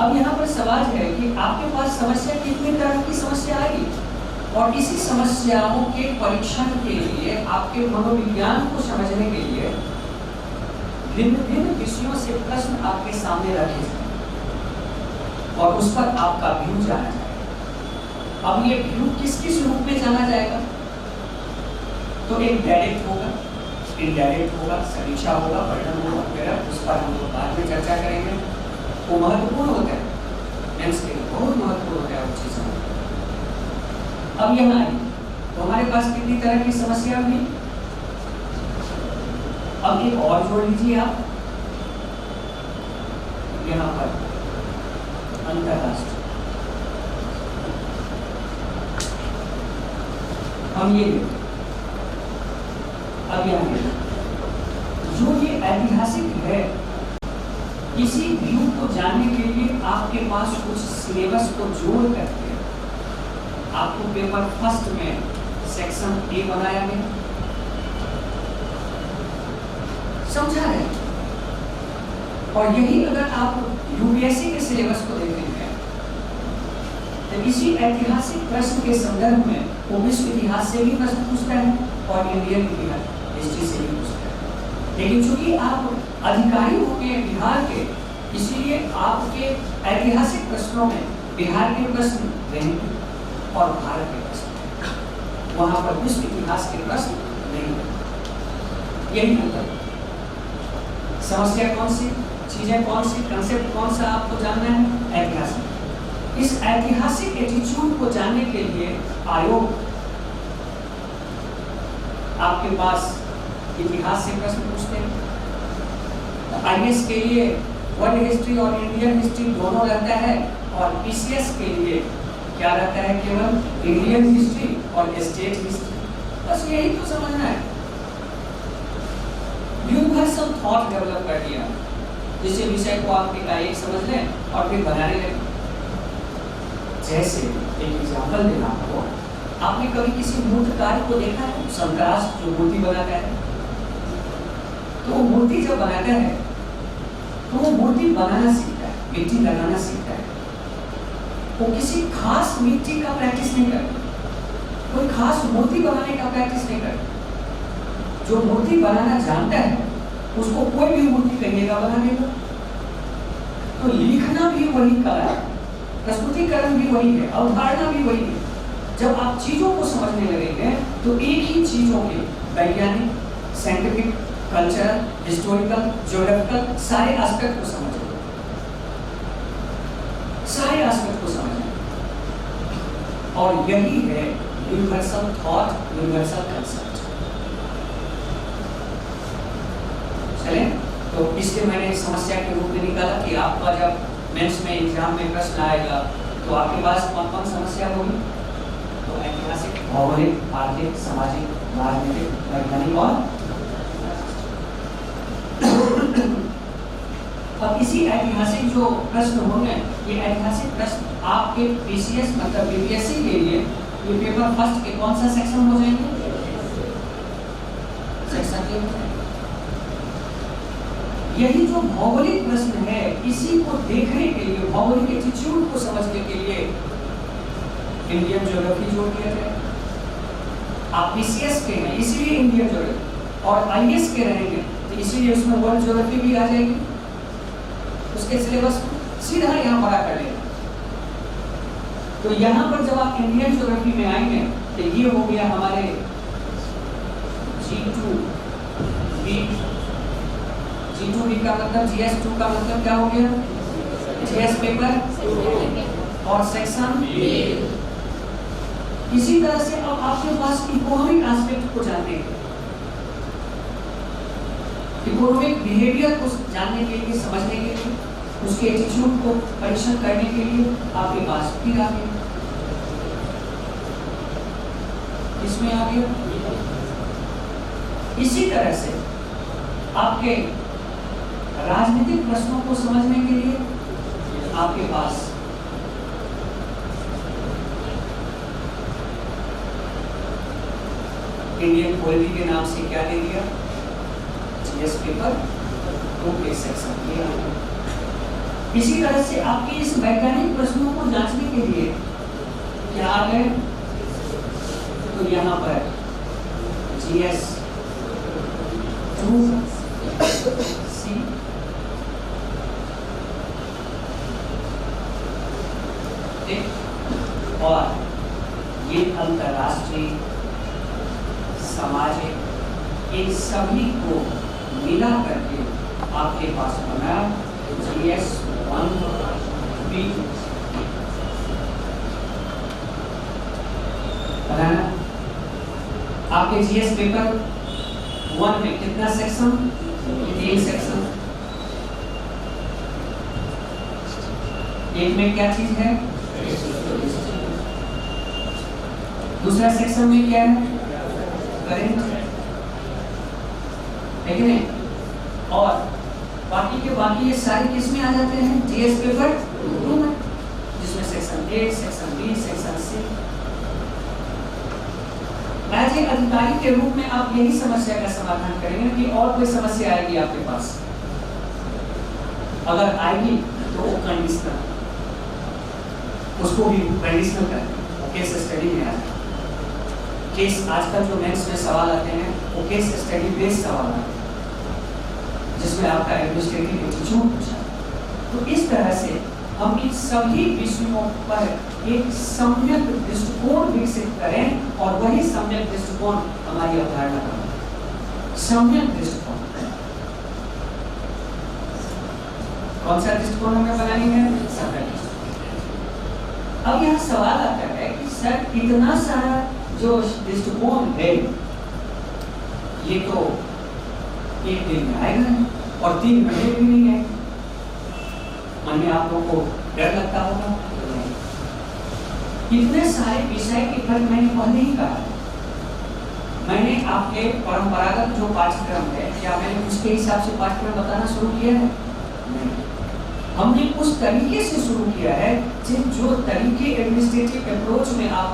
अब यहाँ पर सवाल है कि आपके पास समस्या कितनी तरह की समस्या आएगी, और इसी समस्याओं के परीक्षण के लिए, आपके मनोविज्ञान को समझने के लिए भिन्न भिन्न विषयों से प्रश्न आपके सामने रखे जाए और उस पर आपका व्यू जाना जाएगा। अब ये व्यू किस किस रूप में जाना जाएगा, तो एक डायरेक्ट होगा, इनडायरेक्ट होगा, समीक्षा होगा, वर्णन होगा वगैरह। उस पर हम लोग बाद में चर्चा करेंगे। वो महत्वपूर्ण होता है, मेंस के लिए बहुत महत्वपूर्ण होता है वो चीज़। अब यहाँ आई तो हमारे पास कितनी तरह की समस्या हुई। अब एक और जोड़ लीजिए आप यहाँ पर, अंतरराष्ट्रीय। हम ये अब यहाँ जो ये ऐतिहासिक है, इसी व्यू को जानने के लिए आपके पास कुछ सिलेबस को जोड़ करके आपको पेपर फर्स्ट में सेक्शन ए बनाया गया, समझा है। और यही अगर आप यूपीएससी के सिलेबस को देखेंगे तो इसी ऐतिहासिक प्रश्न के संदर्भ में वो विश्व इतिहास से भी प्रश्न पूछता है और इंडियन इतिहास हिस्ट्री से भी पूछता है। लेकिन चूंकि आप अधिकारी होंगे बिहार के, इसीलिए आपके ऐतिहासिक प्रश्नों में बिहार के प्रश्न रहेंगे और भारत के प्रश्न, वहां पर विश्व इतिहास के प्रश्न नहीं है। यही मतलब समस्या कौन सी, चीजें कौन सी, कंसेप्ट कौन सा आपको जानना है, ऐतिहासिक। इस ऐतिहासिक एटीट्यूड को जानने के लिए आयोग आपके पास इतिहास से प्रश्न पूछते हैं। आईएएस के लिए वर्ल्ड हिस्ट्री और इंडियन हिस्ट्री दोनों रहता है, और पीसीएस के लिए क्या रहता है? केवल इंडियन हिस्ट्री और स्टेट हिस्ट्री। बस यही तो समझना है। यूनिवर्सल थॉट डेवलप कर दिया, जिससे विषय को आप एक समझ लें और फिर बनाने लगे। जैसे एक एग्जाम्पल देना आपको, आपने कभी किसी मूर्तिकार को देखा है? शंकरास जो मूर्ति बनाता है, तो वो मूर्ति जब बनाता है तो वो मूर्ति बनाना सीखता है, मिट्टी लगाना सीखता है। वो किसी खास मिट्टी का प्रैक्टिस नहीं करता, कोई खास मूर्ति बनाने का प्रैक्टिस नहीं करता। जो मूर्ति बनाना जानता है उसको कोई भी मूर्ति कहिएगा बना देगा। तो लिखना भी वही कला है, प्रस्तुतिकरण भी वही है, अवधारणा भी वही है। जब आप चीजों को समझने लगेंगे तो एक ही चीजों के वैज्ञानिक, साइंटिफिक, कल्चरल, हिस्टोरिकल, ज्योग्राफिकल सारे एस्पेक्ट को समझेंगे, सारे एस्पेक्ट को समझेंगे। और यही है यूनिवर्सल थॉट, यूनिवर्सल कंसेप्ट। चले, तो इसलिए मैंने समस्या के रूप में निकाला कि आपका जब मेंस में एग्जाम में प्रश्न आएगा तो आपके पास कौन कौन समस्या होगी? तो ऐतिहासिक, भौगोलिक, आर्थिक, सामाजिक, राजनीतिक, वैज्ञानिक और अब इसी ऐतिहासिक जो प्रश्न होंगे, ये ऐतिहासिक प्रश्न आपके पीसीएस मतलब बीपीएससी के लिए ये पेपर फर्स्ट के कौन सा सेक्शन हो जाएंगे? सेक्शन के। यही जो भौगोलिक प्रश्न है, इसी को देखने के लिए, भौगोलिक एटीट्यूड को समझने के लिए इंडियन ज्योग्राफी जोड़ दिया जाए। आप पीसीएस के हैं इसीलिए इंडियन ज्योग्राफी, और आईएएस के रहेंगे तो इसीलिए उसमें वर्ल्ड ज्योग्राफी भी आ जाएगी। उसके सिलेबस सीधा यहाँ पढ़ा कर लेगा। तो यहाँ पर जब आप इंडियन ज्योग्राफी में आएंगे तो ये हो गया हमारे G2B। G2B का मतलब GS2 का मतलब क्या हो गया? GS पेपर और सेक्शन बी। इसी तरह से अब आपके पास इकोनॉमिक एस्पेक्ट को जानने के, इकोनॉमिक बिहेवियर को जानने के लिए, समझने के लिए, उसके एटीट्यूड को परीक्षण करने के लिए आपके पास फिर आ गया, इसमें आ गया। इसी तरह से आपके राजनीतिक प्रश्नों को समझने के लिए आपके पास इंडियन पॉलिटी के नाम से क्या दे दिया? जीएस पेपर 2 के सेक्शन दिया। इसी तरह से आपके इस वैज्ञानिक प्रश्नों को जांचने के लिए क्या आ गए? तो यहाँ पर जीएस 2C और ये अंतरराष्ट्रीय, सामाजिक, इन सभी को मिला करके आपके पास बना GS 1B बनाना। आपके GS पेपर 1 में कितना सेक्शन? 3 सेक्शन। एक में क्या चीज है? दूसरा सेक्शन में क्या है? करेंट है कि नहीं? और बाकी के बाकी ये सारे किस में आ जाते हैं? जीएस पेपर 2 में, जिसमें section A, section B, section C. As a अधिकारी के रूप में आप यही समस्या का समाधान करेंगे कि और कोई समस्या आएगी आपके पास, अगर आएगी तो वो कंडीशनल, उसको भी कंडीशनल करें, केस स्टडी में आए। केस आजकल जो मेंस में सवाल आते हैं वो केस स्टडी बेस्ड सवाल आते हैं, जिसमें आपका एडमिनिस्ट्रेटिव एटीट्यूड पूछा। तो इस तरह से हम इन सभी विषयों पर एक सम्यक दृष्टिकोण विकसित करें, और वही सम्यक दृष्टिकोण हमारी अवधारणा का सम्यक दृष्टिकोण। कौन सा दृष्टिकोण हमें बनानी है? सम्यक दृष्टिकोण। अब यहाँ सवाल आता है कि सर इतना सारा जो दृष्टिकोण है ये तो एक दिन में आएगा नहीं और 3 महीने भी नहीं आएगा। मन में आप लोगों को डर लगता होगा। इतने सारे विषय के फर्क मैंने पहले ही कहा। मैंने आपके परंपरागत जो पाठ्यक्रम है, क्या मैंने उसके हिसाब से पाठ्यक्रम बताना शुरू किया है? नहीं, हमने उस तरीके से शुरू किया है जो तरीके एडमिनिस्ट्रेटिव अप्रोच में आप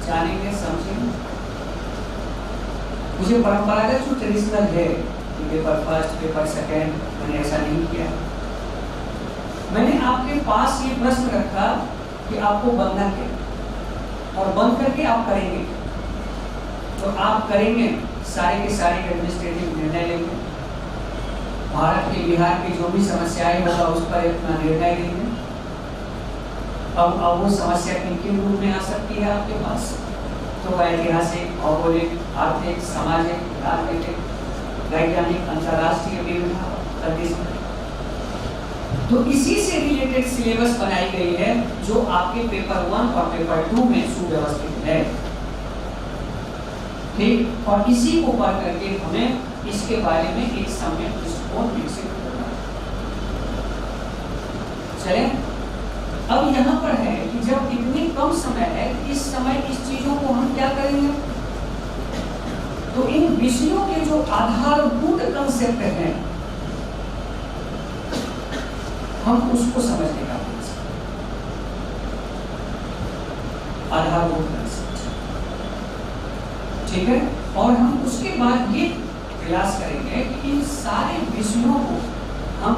जानेंगे, समझेंगे। मुझे परंपरागत जो ट्रेडिशनल है, पेपर फर्स्ट, पेपर सेकेंड, मैंने ऐसा नहीं किया। मैंने आपके पास ये प्रश्न रखा कि आपको बनना क्या और बन करके आप करेंगे, तो आप करेंगे सारे के सारे एडमिनिस्ट्रेटिव निर्णय लेंगे। भारत के, बिहार की जो भी समस्याएं होगा उस पर अपना निर्णय लेंगे। अब वो समस्या किन रूप में आ सकती है आपके पास? तो ऐतिहासिक, भौगोलिक, आर्थिक, सामाजिक, राजनीतिक, वैज्ञानिक, अंतर्राष्ट्रीय, विभिन्न। तो इसी से रिलेटेड सिलेबस बनाई गई है जो आपके पेपर 1 और पेपर 2 में सुव्यवस्थित है। ठीक, और इसी को पढ़ करके हमें इसके बारे में एक सम्यक दृष्टिकोण विकसित करना है। चले, अब यहाँ पर है कि जब इतनी कम समय है, इस समय इस चीजों को हम क्या करेंगे? तो इन विषयों के जो आधारभूत कंसेप्ट हैं, हम उसको समझने का प्रयास करें। आधारभूत कंसेप्ट, ठीक है। और हम उसके बाद ये प्रयास करेंगे कि इन सारे विषयों को हम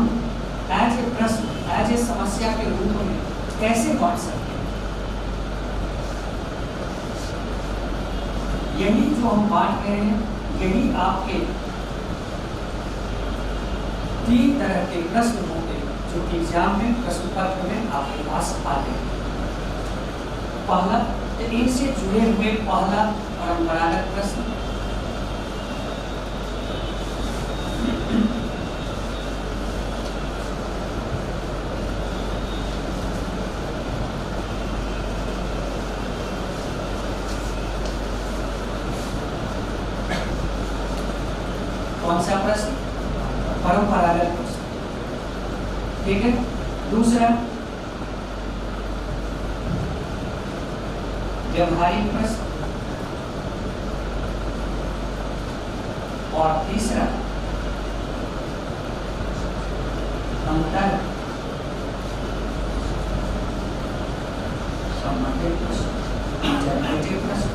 एज ए प्रश्न, एज ए समस्या के रूप में कैसे बांट सकते हैं। यही जो हम बांट रहे हैं, यही आपके 3 तरह के प्रश्न होंगे जो एग्जाम में, प्रश्न पत्र में आपके पास आते हैं। पहला, इनसे जुड़े हुए पहला परंपरागत प्रश्न, कौन सा प्रश्न? परंपरागत प्रश्न, ठीक है। दूसरा, व्यवहारिक प्रश्न, और तीसरा, अंतर संबंधित प्रश्न, इंटरप्रेटिव प्रश्न।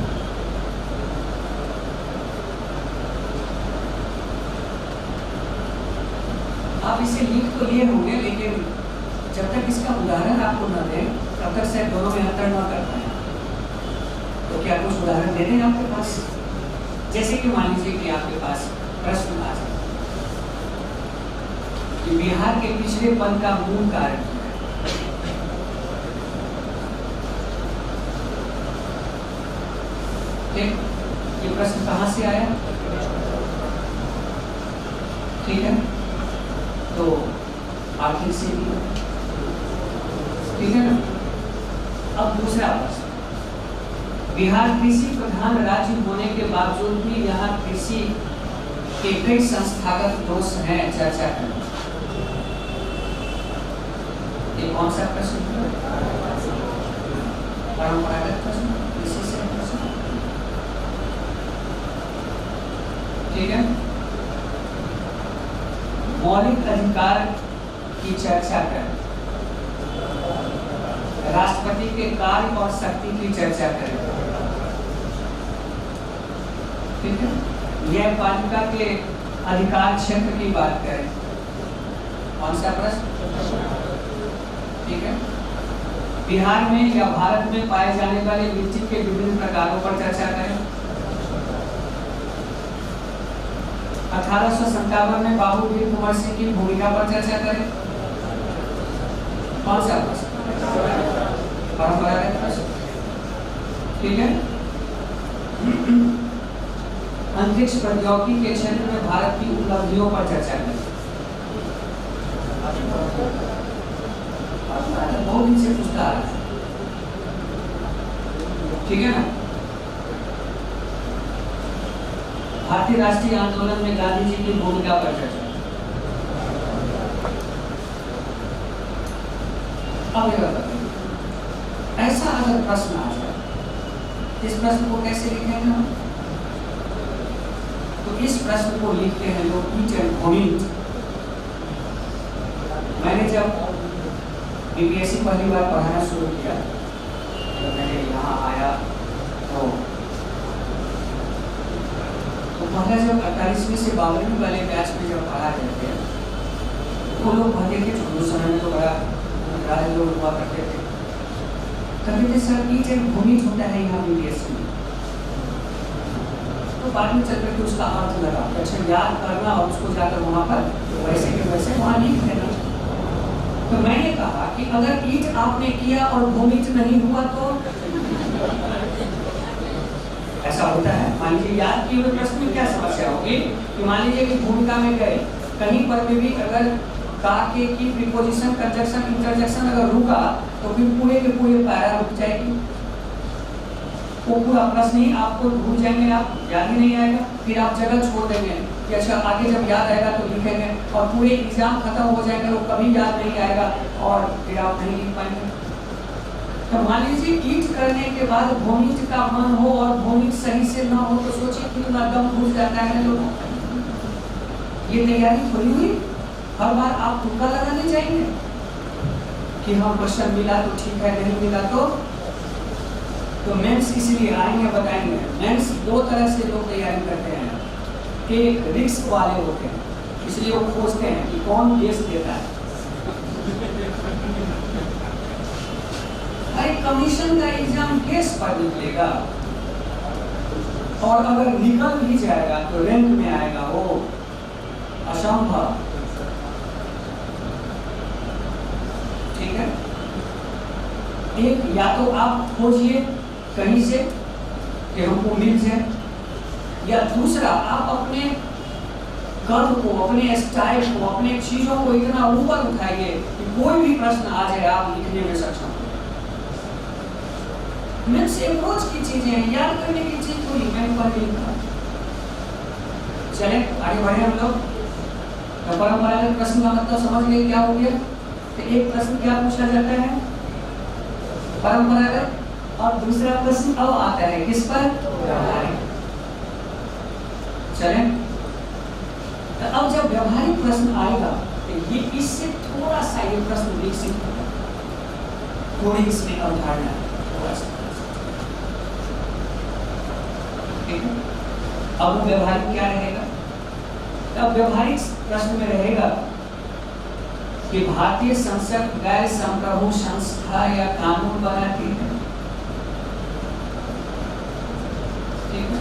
आप इसे लिख तो लिए होंगे, लेकिन जब तक इसका उदाहरण आपको न दें तब तक शायद दोनों में अंतर न कर पाए। तो क्या कुछ उदाहरण दे दें आपके पास? जैसे कि मान लीजिए कि आपके पास प्रश्न आ जाए कि बिहार के पिछड़ेपन का मूल कारण क्या है? ठीक, ये प्रश्न कहाँ से आया? ठीक है, तो आखिर से भी, ठीक है ना। अब दूसरा प्रश्न, बिहार कृषि प्रधान राज्य होने के बावजूद भी यहाँ कृषि के कई संस्थागत दोष हैं, चर्चा करें। ये कौन सा प्रश्न है? परंपरागत प्रश्न, कृषि से प्रश्न, ठीक है। मौलिक अधिकार की चर्चा करें, राष्ट्रपति के कार्य और शक्ति की चर्चा करें, ठीक है। न्यायपालिका के अधिकार क्षेत्र की बात करें, कौन सा प्रश्न? ठीक है। बिहार में या भारत में पाए जाने वाले मिट्टी के विभिन्न प्रकारों पर चर्चा करें। 1857 में बाबू वीर कुंवर सिंह की भूमिका पर चर्चा करें, कौन सा प्रश्न? परंपरागत प्रश्न, ठीक है। अंतरिक्ष प्रौद्योगिकी के क्षेत्र में भारत की उपलब्धियों पर चर्चा करें। बहुत दिन से पूछता आ रहा है, ठीक है ना। भारतीय राष्ट्रीय आंदोलन में गांधी जी की भूमिका पर चर्चा। अब ये बताइए, ऐसा अगर प्रश्न आ जाए, इस प्रश्न को कैसे लिखेंगे हम? तो इस प्रश्न को लिखते हैं लोग ईट एंड वोमिट। मैंने जब बीपीएससी पहली बार पढ़ाना शुरू किया, जब मैंने यहाँ आया तो पहले जब 48वीं से 52वीं वाले बैच में जब पढ़ा करते थे, वो लोग पढ़ते थे, उस समय में तो बड़ा राज लोग हुआ करते थे, कहते थे सर ईट एंड वोमिट होता है यहाँ बीपीएससी में। तो बाद में चल करके उसका अर्थ लगा, अच्छा याद करना और उसको जाकर वहाँ पर वैसे के वैसे वहाँ लिख देना। तो मैंने कहा कि अगर ईट आपने किया और वोमिट नहीं हुआ तो ऐसा होता है। मान लीजिए याद किए हुए प्रश्न में क्या समस्या होगी कि मान लीजिए कि भूमिका में गए, कहीं पर भी अगर का के की प्रीपोजिशन कंजक्शन इंटरजेक्शन अगर रुका तो फिर पूरे के पूरे पैरा रुक जाएगी, वो पूरा प्रश्न ही आपको भूल जाएंगे, आप याद ही नहीं आएगा, फिर आप जगह छोड़ देंगे कि अच्छा आगे जब याद आएगा तो लिखेंगे, और पूरे एग्जाम खत्म हो जाएगा, वो कभी याद नहीं आएगा और फिर आप नहीं लिख पाएंगे। तो मान लीजिए ईट करने के बाद वोमिट का मन हो और वोमिट सही से ना हो तो सोचिए कितना दम घुस जाता है लोगों। ये तैयारी थोड़ी हुई, हर बार आप तुक्का लगाने जाएंगे कि हाँ क्वेश्चन मिला तो ठीक है, नहीं मिला तो मेंस इसलिए आएंगे बताएंगे। मेंस दो तरह से लोग तैयारी करते हैं, एक रिस्क वाले होते हैं, इसलिए वो खोजते हैं कि कौन केस देता है। अरे कमीशन का एग्जाम केस पर निकलेगा, और अगर निकल भी जाएगा तो रैंक में आएगा, वो असंभव। ठीक है, एक या तो आप खोजिए कहीं से कि हमको मिल जाए, या दूसरा आप अपने कर्म को, अपने स्टाइल को, अपने चीजों को इतना ऊपर उठाइए कि कोई भी प्रश्न आ जाए आप लिखने में सक्षम हो। मेंस अप्रोच की चीजें हैं, याद करने की चीज थोड़ी मैं पर लिखा। चले आगे बढ़े हम लोग। तो परंपरागत प्रश्न का मतलब समझ गए क्या हो गया? तो एक प्रश्न क्या पूछा जाता है परंपरागत, और दूसरा प्रश्न अब आता है किस पर? व्यावहारिक। चले, तो अब जब व्यावहारिक प्रश्न आएगा तो ये इससे थोड़ा सा ये प्रश्न विकसित होगा, थोड़ी इसमें अवधारणा थोड़ा सा। ठीक है, अब व्यावहारिक क्या रहेगा? अब व्यावहारिक प्रश्न में रहेगा कि भारतीय संसद गैर संप्रभु संस्था या कानून बनाती है। ठीक है,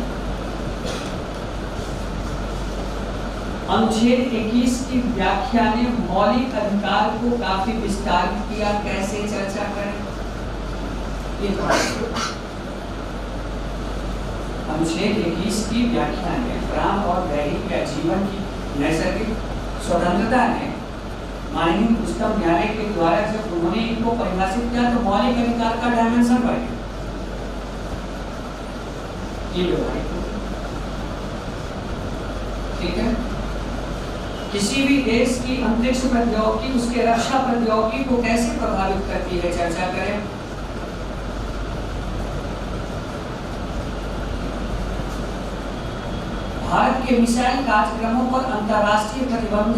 अनुच्छेद 21 की व्याख्या ने मौलिक अधिकार को काफी विस्तारित किया, कैसे चर्चा करें? ये अनुच्छेद 21 की व्याख्या ने प्राण और दैहिक या जीवन की नैसर्गिक स्वतंत्रता ने माननीय उच्चतम न्यायालय के द्वारा जब उन्होंने इनको परिभाषित किया तो मौलिक अधिकार का डायमेंशन बढ़ गया। ठीक है, किसी भी देश की अंतरिक्ष प्रौद्योगिकी उसके रक्षा प्रौद्योगिकी को कैसे प्रभावित करती है, चर्चा करें। भारत के मिसाइल कार्यक्रमों पर अंतर्राष्ट्रीय प्रतिबंध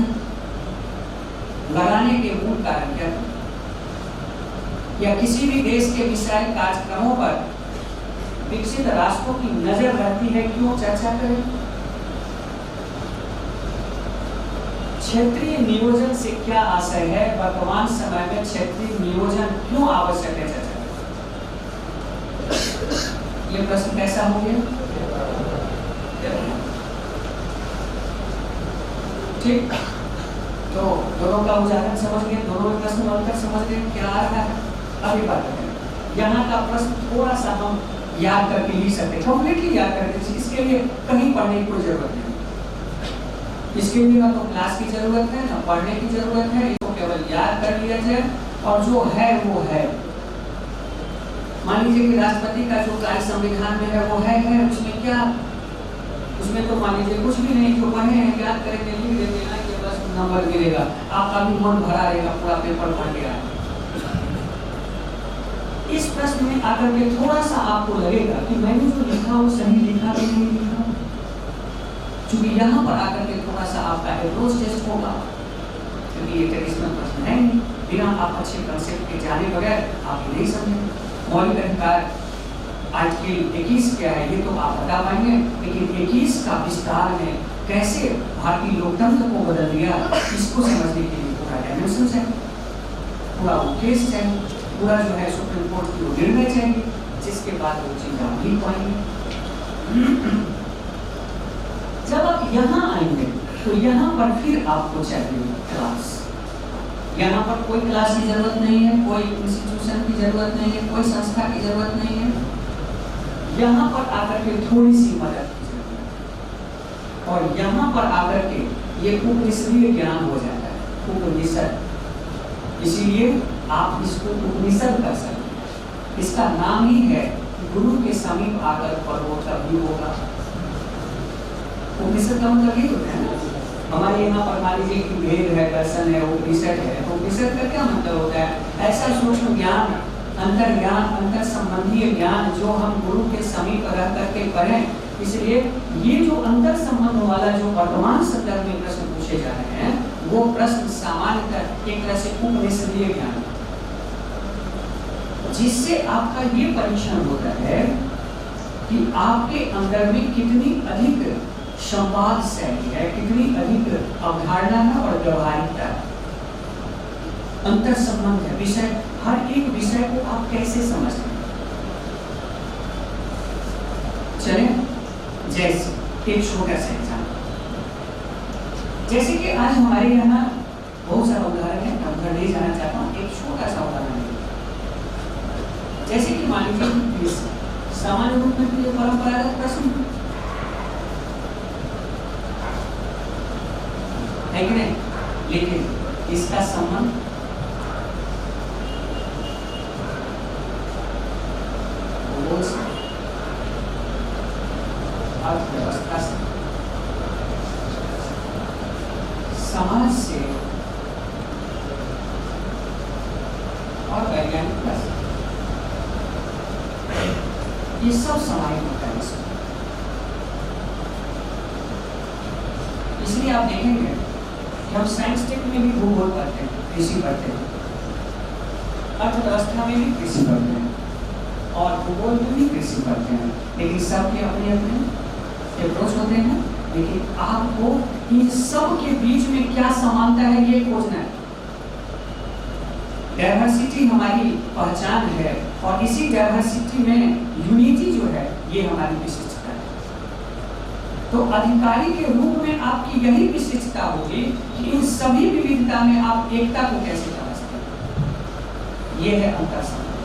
लगाने के मूल कारण क्या है, या किसी भी देश के मिसाइल कार्यक्रमों पर विकसित राष्ट्रों की नजर रहती है, क्यों? चर्चा करें। क्षेत्रीय नियोजन से क्या आशय है, वर्तमान समय में क्षेत्रीय नियोजन क्यों आवश्यक है, चर्चा करें। ये प्रश्न कैसा हो गया? ठीक, तो दोनों का उदाहरण समझ गए, दोनों में प्रश्न अंतर समझ गए क्या आ रहा है। अभी बात करें यहाँ का प्रश्न, थोड़ा सा हम याद करके लिख सकते हैं, कंप्लीटली याद करके, इसके लिए कहीं पढ़ने की कोई जरूरत नहीं। इसके लिए ना तो क्लास की जरूरत है ना पढ़ने की जरूरत है, इसको केवल याद कर लिया जाए और जो है वो है। मान लीजिए कि राष्ट्रपति का जो कार्य संविधान में है वो है, उसमें क्या, उसमें तो मान लीजिए कुछ भी नहीं, जो पढ़े हैं याद करेंगे, लिख देंगे ना कि बस नंबर मिलेगा, आपका भी मन भरा रहेगा पूरा पेपर पढ़ के आए। इस प्रश्न में आकर के थोड़ा सा आपको लगेगा कि मैंने जो लिखा वो सही लिखा कि नहीं लिखा, क्योंकि यहाँ पर आकर के थोड़ा सा आपका अप्रोच टेस्ट होगा, क्योंकि ये ट्रेडिशनल प्रश्न है नहीं, बिना आप अच्छे कंसेप्ट के जाने बगैर आप नहीं समझेंगे। मौलिक अधिकार आर्टिकल 21 क्या है ये तो आप बता पाएंगे, लेकिन 21 का विस्तार में कैसे भारतीय लोकतंत्र को बदल दिया, इसको समझने के लिए पूरा डायमेंशन चाहिए, पूरा वो केस चाहिए, पूरा जो है सुप्रीम कोर्ट की वो निर्णय चाहिए, जिसके बाद वो चीज आप लिख पाएंगे। जब आप यहाँ आएंगे तो यहाँ पर फिर आपको चाहिए क्लास। यहाँ पर कोई क्लास की जरूरत नहीं है, कोई इंस्टीट्यूशन की जरूरत नहीं है, कोई संस्था की जरूरत नहीं है। यहाँ पर आकर के थोड़ी सी मदद की जरूरत है, और यहाँ पर आकर के ये उपनिषदीय ज्ञान हो जाता है, उपनिषद। इसीलिए आप इसको उपनिषद कर सकते हैं। इसका नाम ही है गुरु के समीप आकर पढ़ो तभी होगा। उपनिषद का मतलब ये होता है ना, हमारे यहाँ पर मान लीजिए कि वेद है, दर्शन है, उपनिषद है, तो उपनिषद का क्या मतलब होता है? ऐसा सूक्ष्म ज्ञान, अंतर ज्ञान, अंतर संबंधीय ज्ञान जो हम गुरु के समीप रह करके पढ़ें। इसलिए ये जो अंतर संबंध वाला जो वर्तमान संदर्भ में प्रश्न पूछे जा रहे हैं, वो प्रश्न सामान्यतः एक तरह से उपनिषदीय ज्ञान, जिससे आपका ये परीक्षण होता है कि आपके अंदर में कितनी अधिक संवाद शैली है, कितनी अधिक अवधारणा है और व्यवहारिकता है, अंतर संबंध है, विषय, हर एक विषय को आप कैसे समझते हैं। चले, जैसे एक छोटा सा एग्जाम्पल, जैसे कि आज हमारे यहाँ बहुत सारा उदाहरण है, मैं उधर ले जाना चाहता हूँ। एक छोटा सा उदाहरण है, जैसे कि मान लीजिए सामान्य रूप में जो परंपरागत प्रश्न है कि नहीं, लेकिन इसका संबंध भूगोल से, अर्थव्यवस्था से, समाज से और वैज्ञानिकता से, ये सब समाहित होता है इसमें। इसलिए आप देखेंगे कि हम साइंस टेक में भी भूगोल पढ़ते हैं, कृषि पढ़ते हैं, अर्थव्यवस्था में भी कृषि पढ़ते हैं, और भूगोल में भी कृषि पढ़ते हैं, लेकिन सबके अपने अपने अप्रोच होते हैं। लेकिन आपको इन सब के बीच में क्या समानता है ये खोजना है। डाइवर्सिटी हमारी पहचान है, और इसी डाइवर्सिटी में यूनिटी जो है ये हमारी विशिष्टता है। तो अधिकारी के रूप में आपकी यही विशिष्टता होगी कि इन सभी विविधता में आप एकता को कैसे समझते हैं। ये है अंतर संबंध।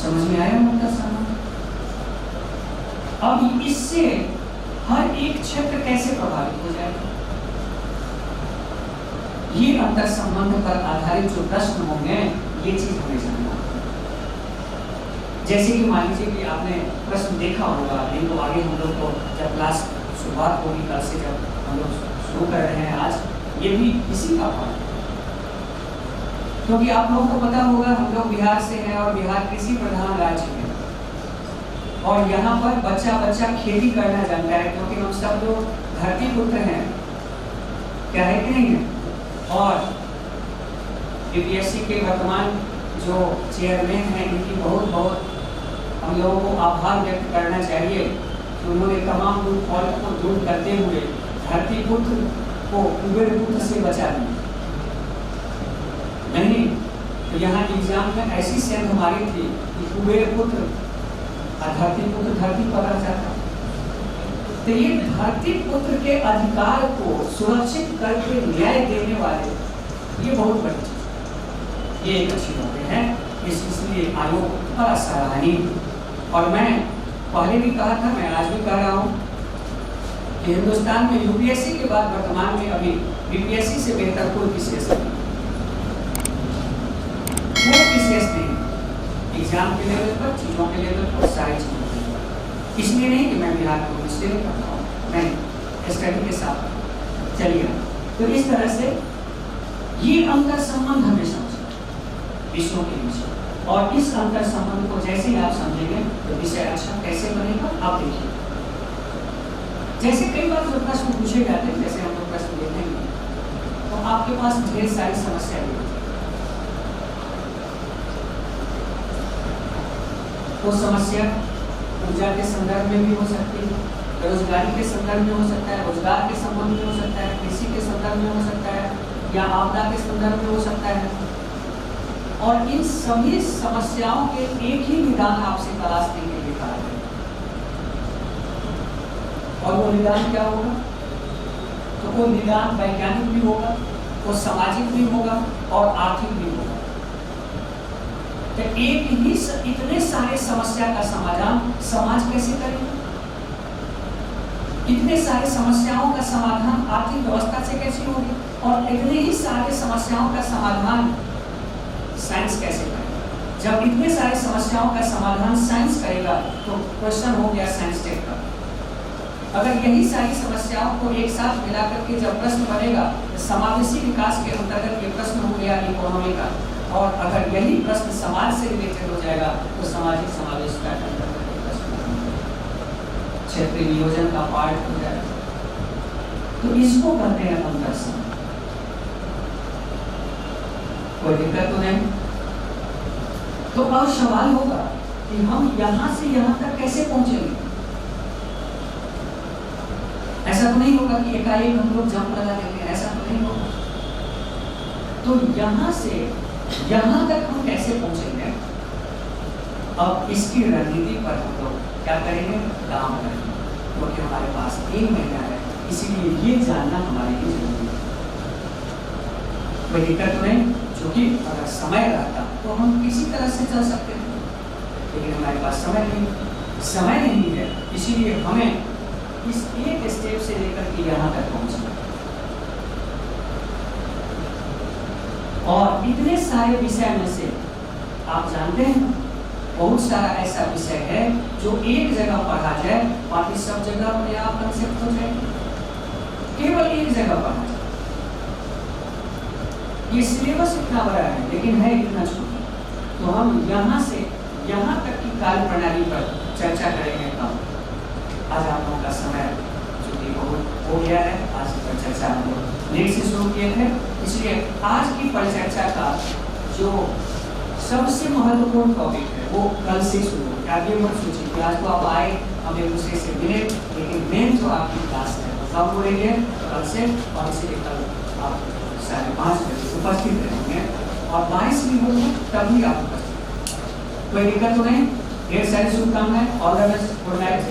समझ में आया अंतर संबंध? अब इससे हर एक क्षेत्र कैसे प्रभावित हो जाएगा, ये अंतर संबंध पर आधारित जो प्रश्न होंगे ये चीज हमें जानना। जैसे कि मान लीजिए कि आपने प्रश्न देखा होगा, नहीं तो आगे हम लोग को जब क्लास शुरुआत होगी, कल से जब हम लोग शुरू कर रहे हैं आज, ये भी इसी का पार्ट है। क्योंकि आप लोगों को पता होगा हम लोग बिहार से हैं और बिहार कृषि प्रधान राज्य है, और यहाँ पर बच्चा बच्चा खेती करना जानता है, क्योंकि हम सब लोग धरती पुत्र हैं, क्या है कि नहीं है। और यूपीएससी के वर्तमान जो चेयरमैन हैं, इनकी बहुत बहुत हम लोगों को आभार व्यक्त करना चाहिए कि उन्होंने तमाम फॉल्ट को दूर करते हुए धरती पुत्र को कुबेर पुत्र से बचा दिया। नहीं तो यहाँ एग्जाम में ऐसी सेंध मारी थी कि कुबेर पुत्र और धरती पुत्र धरती पर रह जाता। तो ये धरती पुत्र के अधिकार को सुरक्षित करके न्याय देने वाले, ये बहुत बड़ी चीज, ये एक अच्छी बात है। इसलिए आयोग बड़ा सराहनीय। और मैं पहले भी कहा था, मैं आज भी कह रहा हूँ कि हिंदुस्तान में यूपीएससी के बाद वर्तमान में अभी बीपीएससी से बेहतर कोई विशेष नहीं, कोई विशेष नहीं। एग्जाम के लेवल पर, चीजों के लेवल पर, सारी चीजों के लेवल पर। इसलिए नहीं कि मैं बिहार को इसलिए नहीं करता हूँ, मैं स्टडी के साथ चलिए। तो इस तरह से ये अंतर संबंध हमें समझना विषयों के बीच, और इस अंतर संबंध को जैसे ही आप समझेंगे तो विषय अच्छा कैसे बनेगा आप देखिए। जैसे कई बार जो प्रश्न पूछे जाते हैं, जैसे हम लोग प्रश्न देखेंगे तो आपके पास ढेर सारी समस्या भी होती है। वो समस्या ऊर्जा के संदर्भ में भी हो सकती है, बेरोजगारी के संदर्भ में हो सकता है, रोजगार के संबंध में हो सकता है, कृषि के संदर्भ में हो सकता है, या आपदा के संदर्भ में हो सकता है। और इन सभी समस्याओं के एक ही निदान आपसे तलाशने के लिए कहा है। और वो निदान क्या होगा? तो वो निदान वैज्ञानिक भी होगा, वो सामाजिक भी होगा और आर्थिक भी होगा। तो एक ही इतने सारे समस्या का समाधान समाज कैसे करेगा? इतने सारे समस्याओं का समाधान आर्थिक व्यवस्था से कैसे होगी? और इतने ही सारे समस्याओं का समाधान साइंस कैसे करेगा? जब इतने सारे समस्याओं का समाधान साइंस करेगा तो क्वेश्चन हो गया साइंस टेक का। अगर यही सारी समस्याओं को एक साथ मिलाकर के जब प्रश्न बनेगा तो समावेशी विकास के अंतर्गत ये प्रश्न हो गया इकोनॉमी का, और अगर यही प्रश्न समाज से रिलेटेड हो जाएगा तो सामाजिक समावेश का क्षेत्रीय नियोजन का पार्ट हो जाएगा। तो इसको कहते हैं अंतर संबंध। कोई दिक्कत तो नहीं? तो अब सवाल होगा कि हम यहां से यहां तक कैसे पहुंचेंगे? ऐसा तो नहीं होगा कि एकाएक हम लोग जंप लगा देते हैं, ऐसा तो नहीं होगा। तो यहां से यहां तक हम कैसे पहुंचेंगे? अब इसकी रणनीति पर हम लोग क्या करेंगे? काम करेंगे, क्योंकि हमारे पास 1 महीना है, इसीलिए ये जानना हमारे लिए जरूरी है। कोई दिक्कत तो नहीं? क्योंकि अगर समय रहता तो हम किसी तरह से चल सकते थे, लेकिन हमारे पास समय नहीं है, इसीलिए हमें इस एक स्टेप से लेकर के यहाँ तक पहुंचना। और इतने सारे विषय में से आप जानते हैं बहुत सारा ऐसा विषय है जो एक जगह पढ़ा जाए, बाकी सब जगह अपने आप कंसेप्ट हो जाए, केवल एक जगह पढ़ा जाए। ये सिलेबस इतना बड़ा है लेकिन है इतना छोटा। तो हम यहाँ से यहाँ तक की कार्य प्रणाली पर चर्चा करेंगे कम। आज आप लोगों का समय चूंकि बहुत हो गया है, आज की परिचर्चा हम लोग लेट से शुरू किए थे, इसलिए आज की परिचर्चा का जो सबसे महत्वपूर्ण टॉपिक है वो कल से शुरू हो। आप ये मत सोचिए कि आज तो आप आए हम एक दूसरे से मिले, लेकिन मेन जो आपकी क्लास है कब हो रही है? कल से, और इसीलिए कल आप 5:30 बजे उपस्थित रहेंगे, और 22 भी होगी तभी आप उपस्थित। कोई दिक्कत तो नहीं? ढेर सारी शुभकामनाएं, all the best, good night.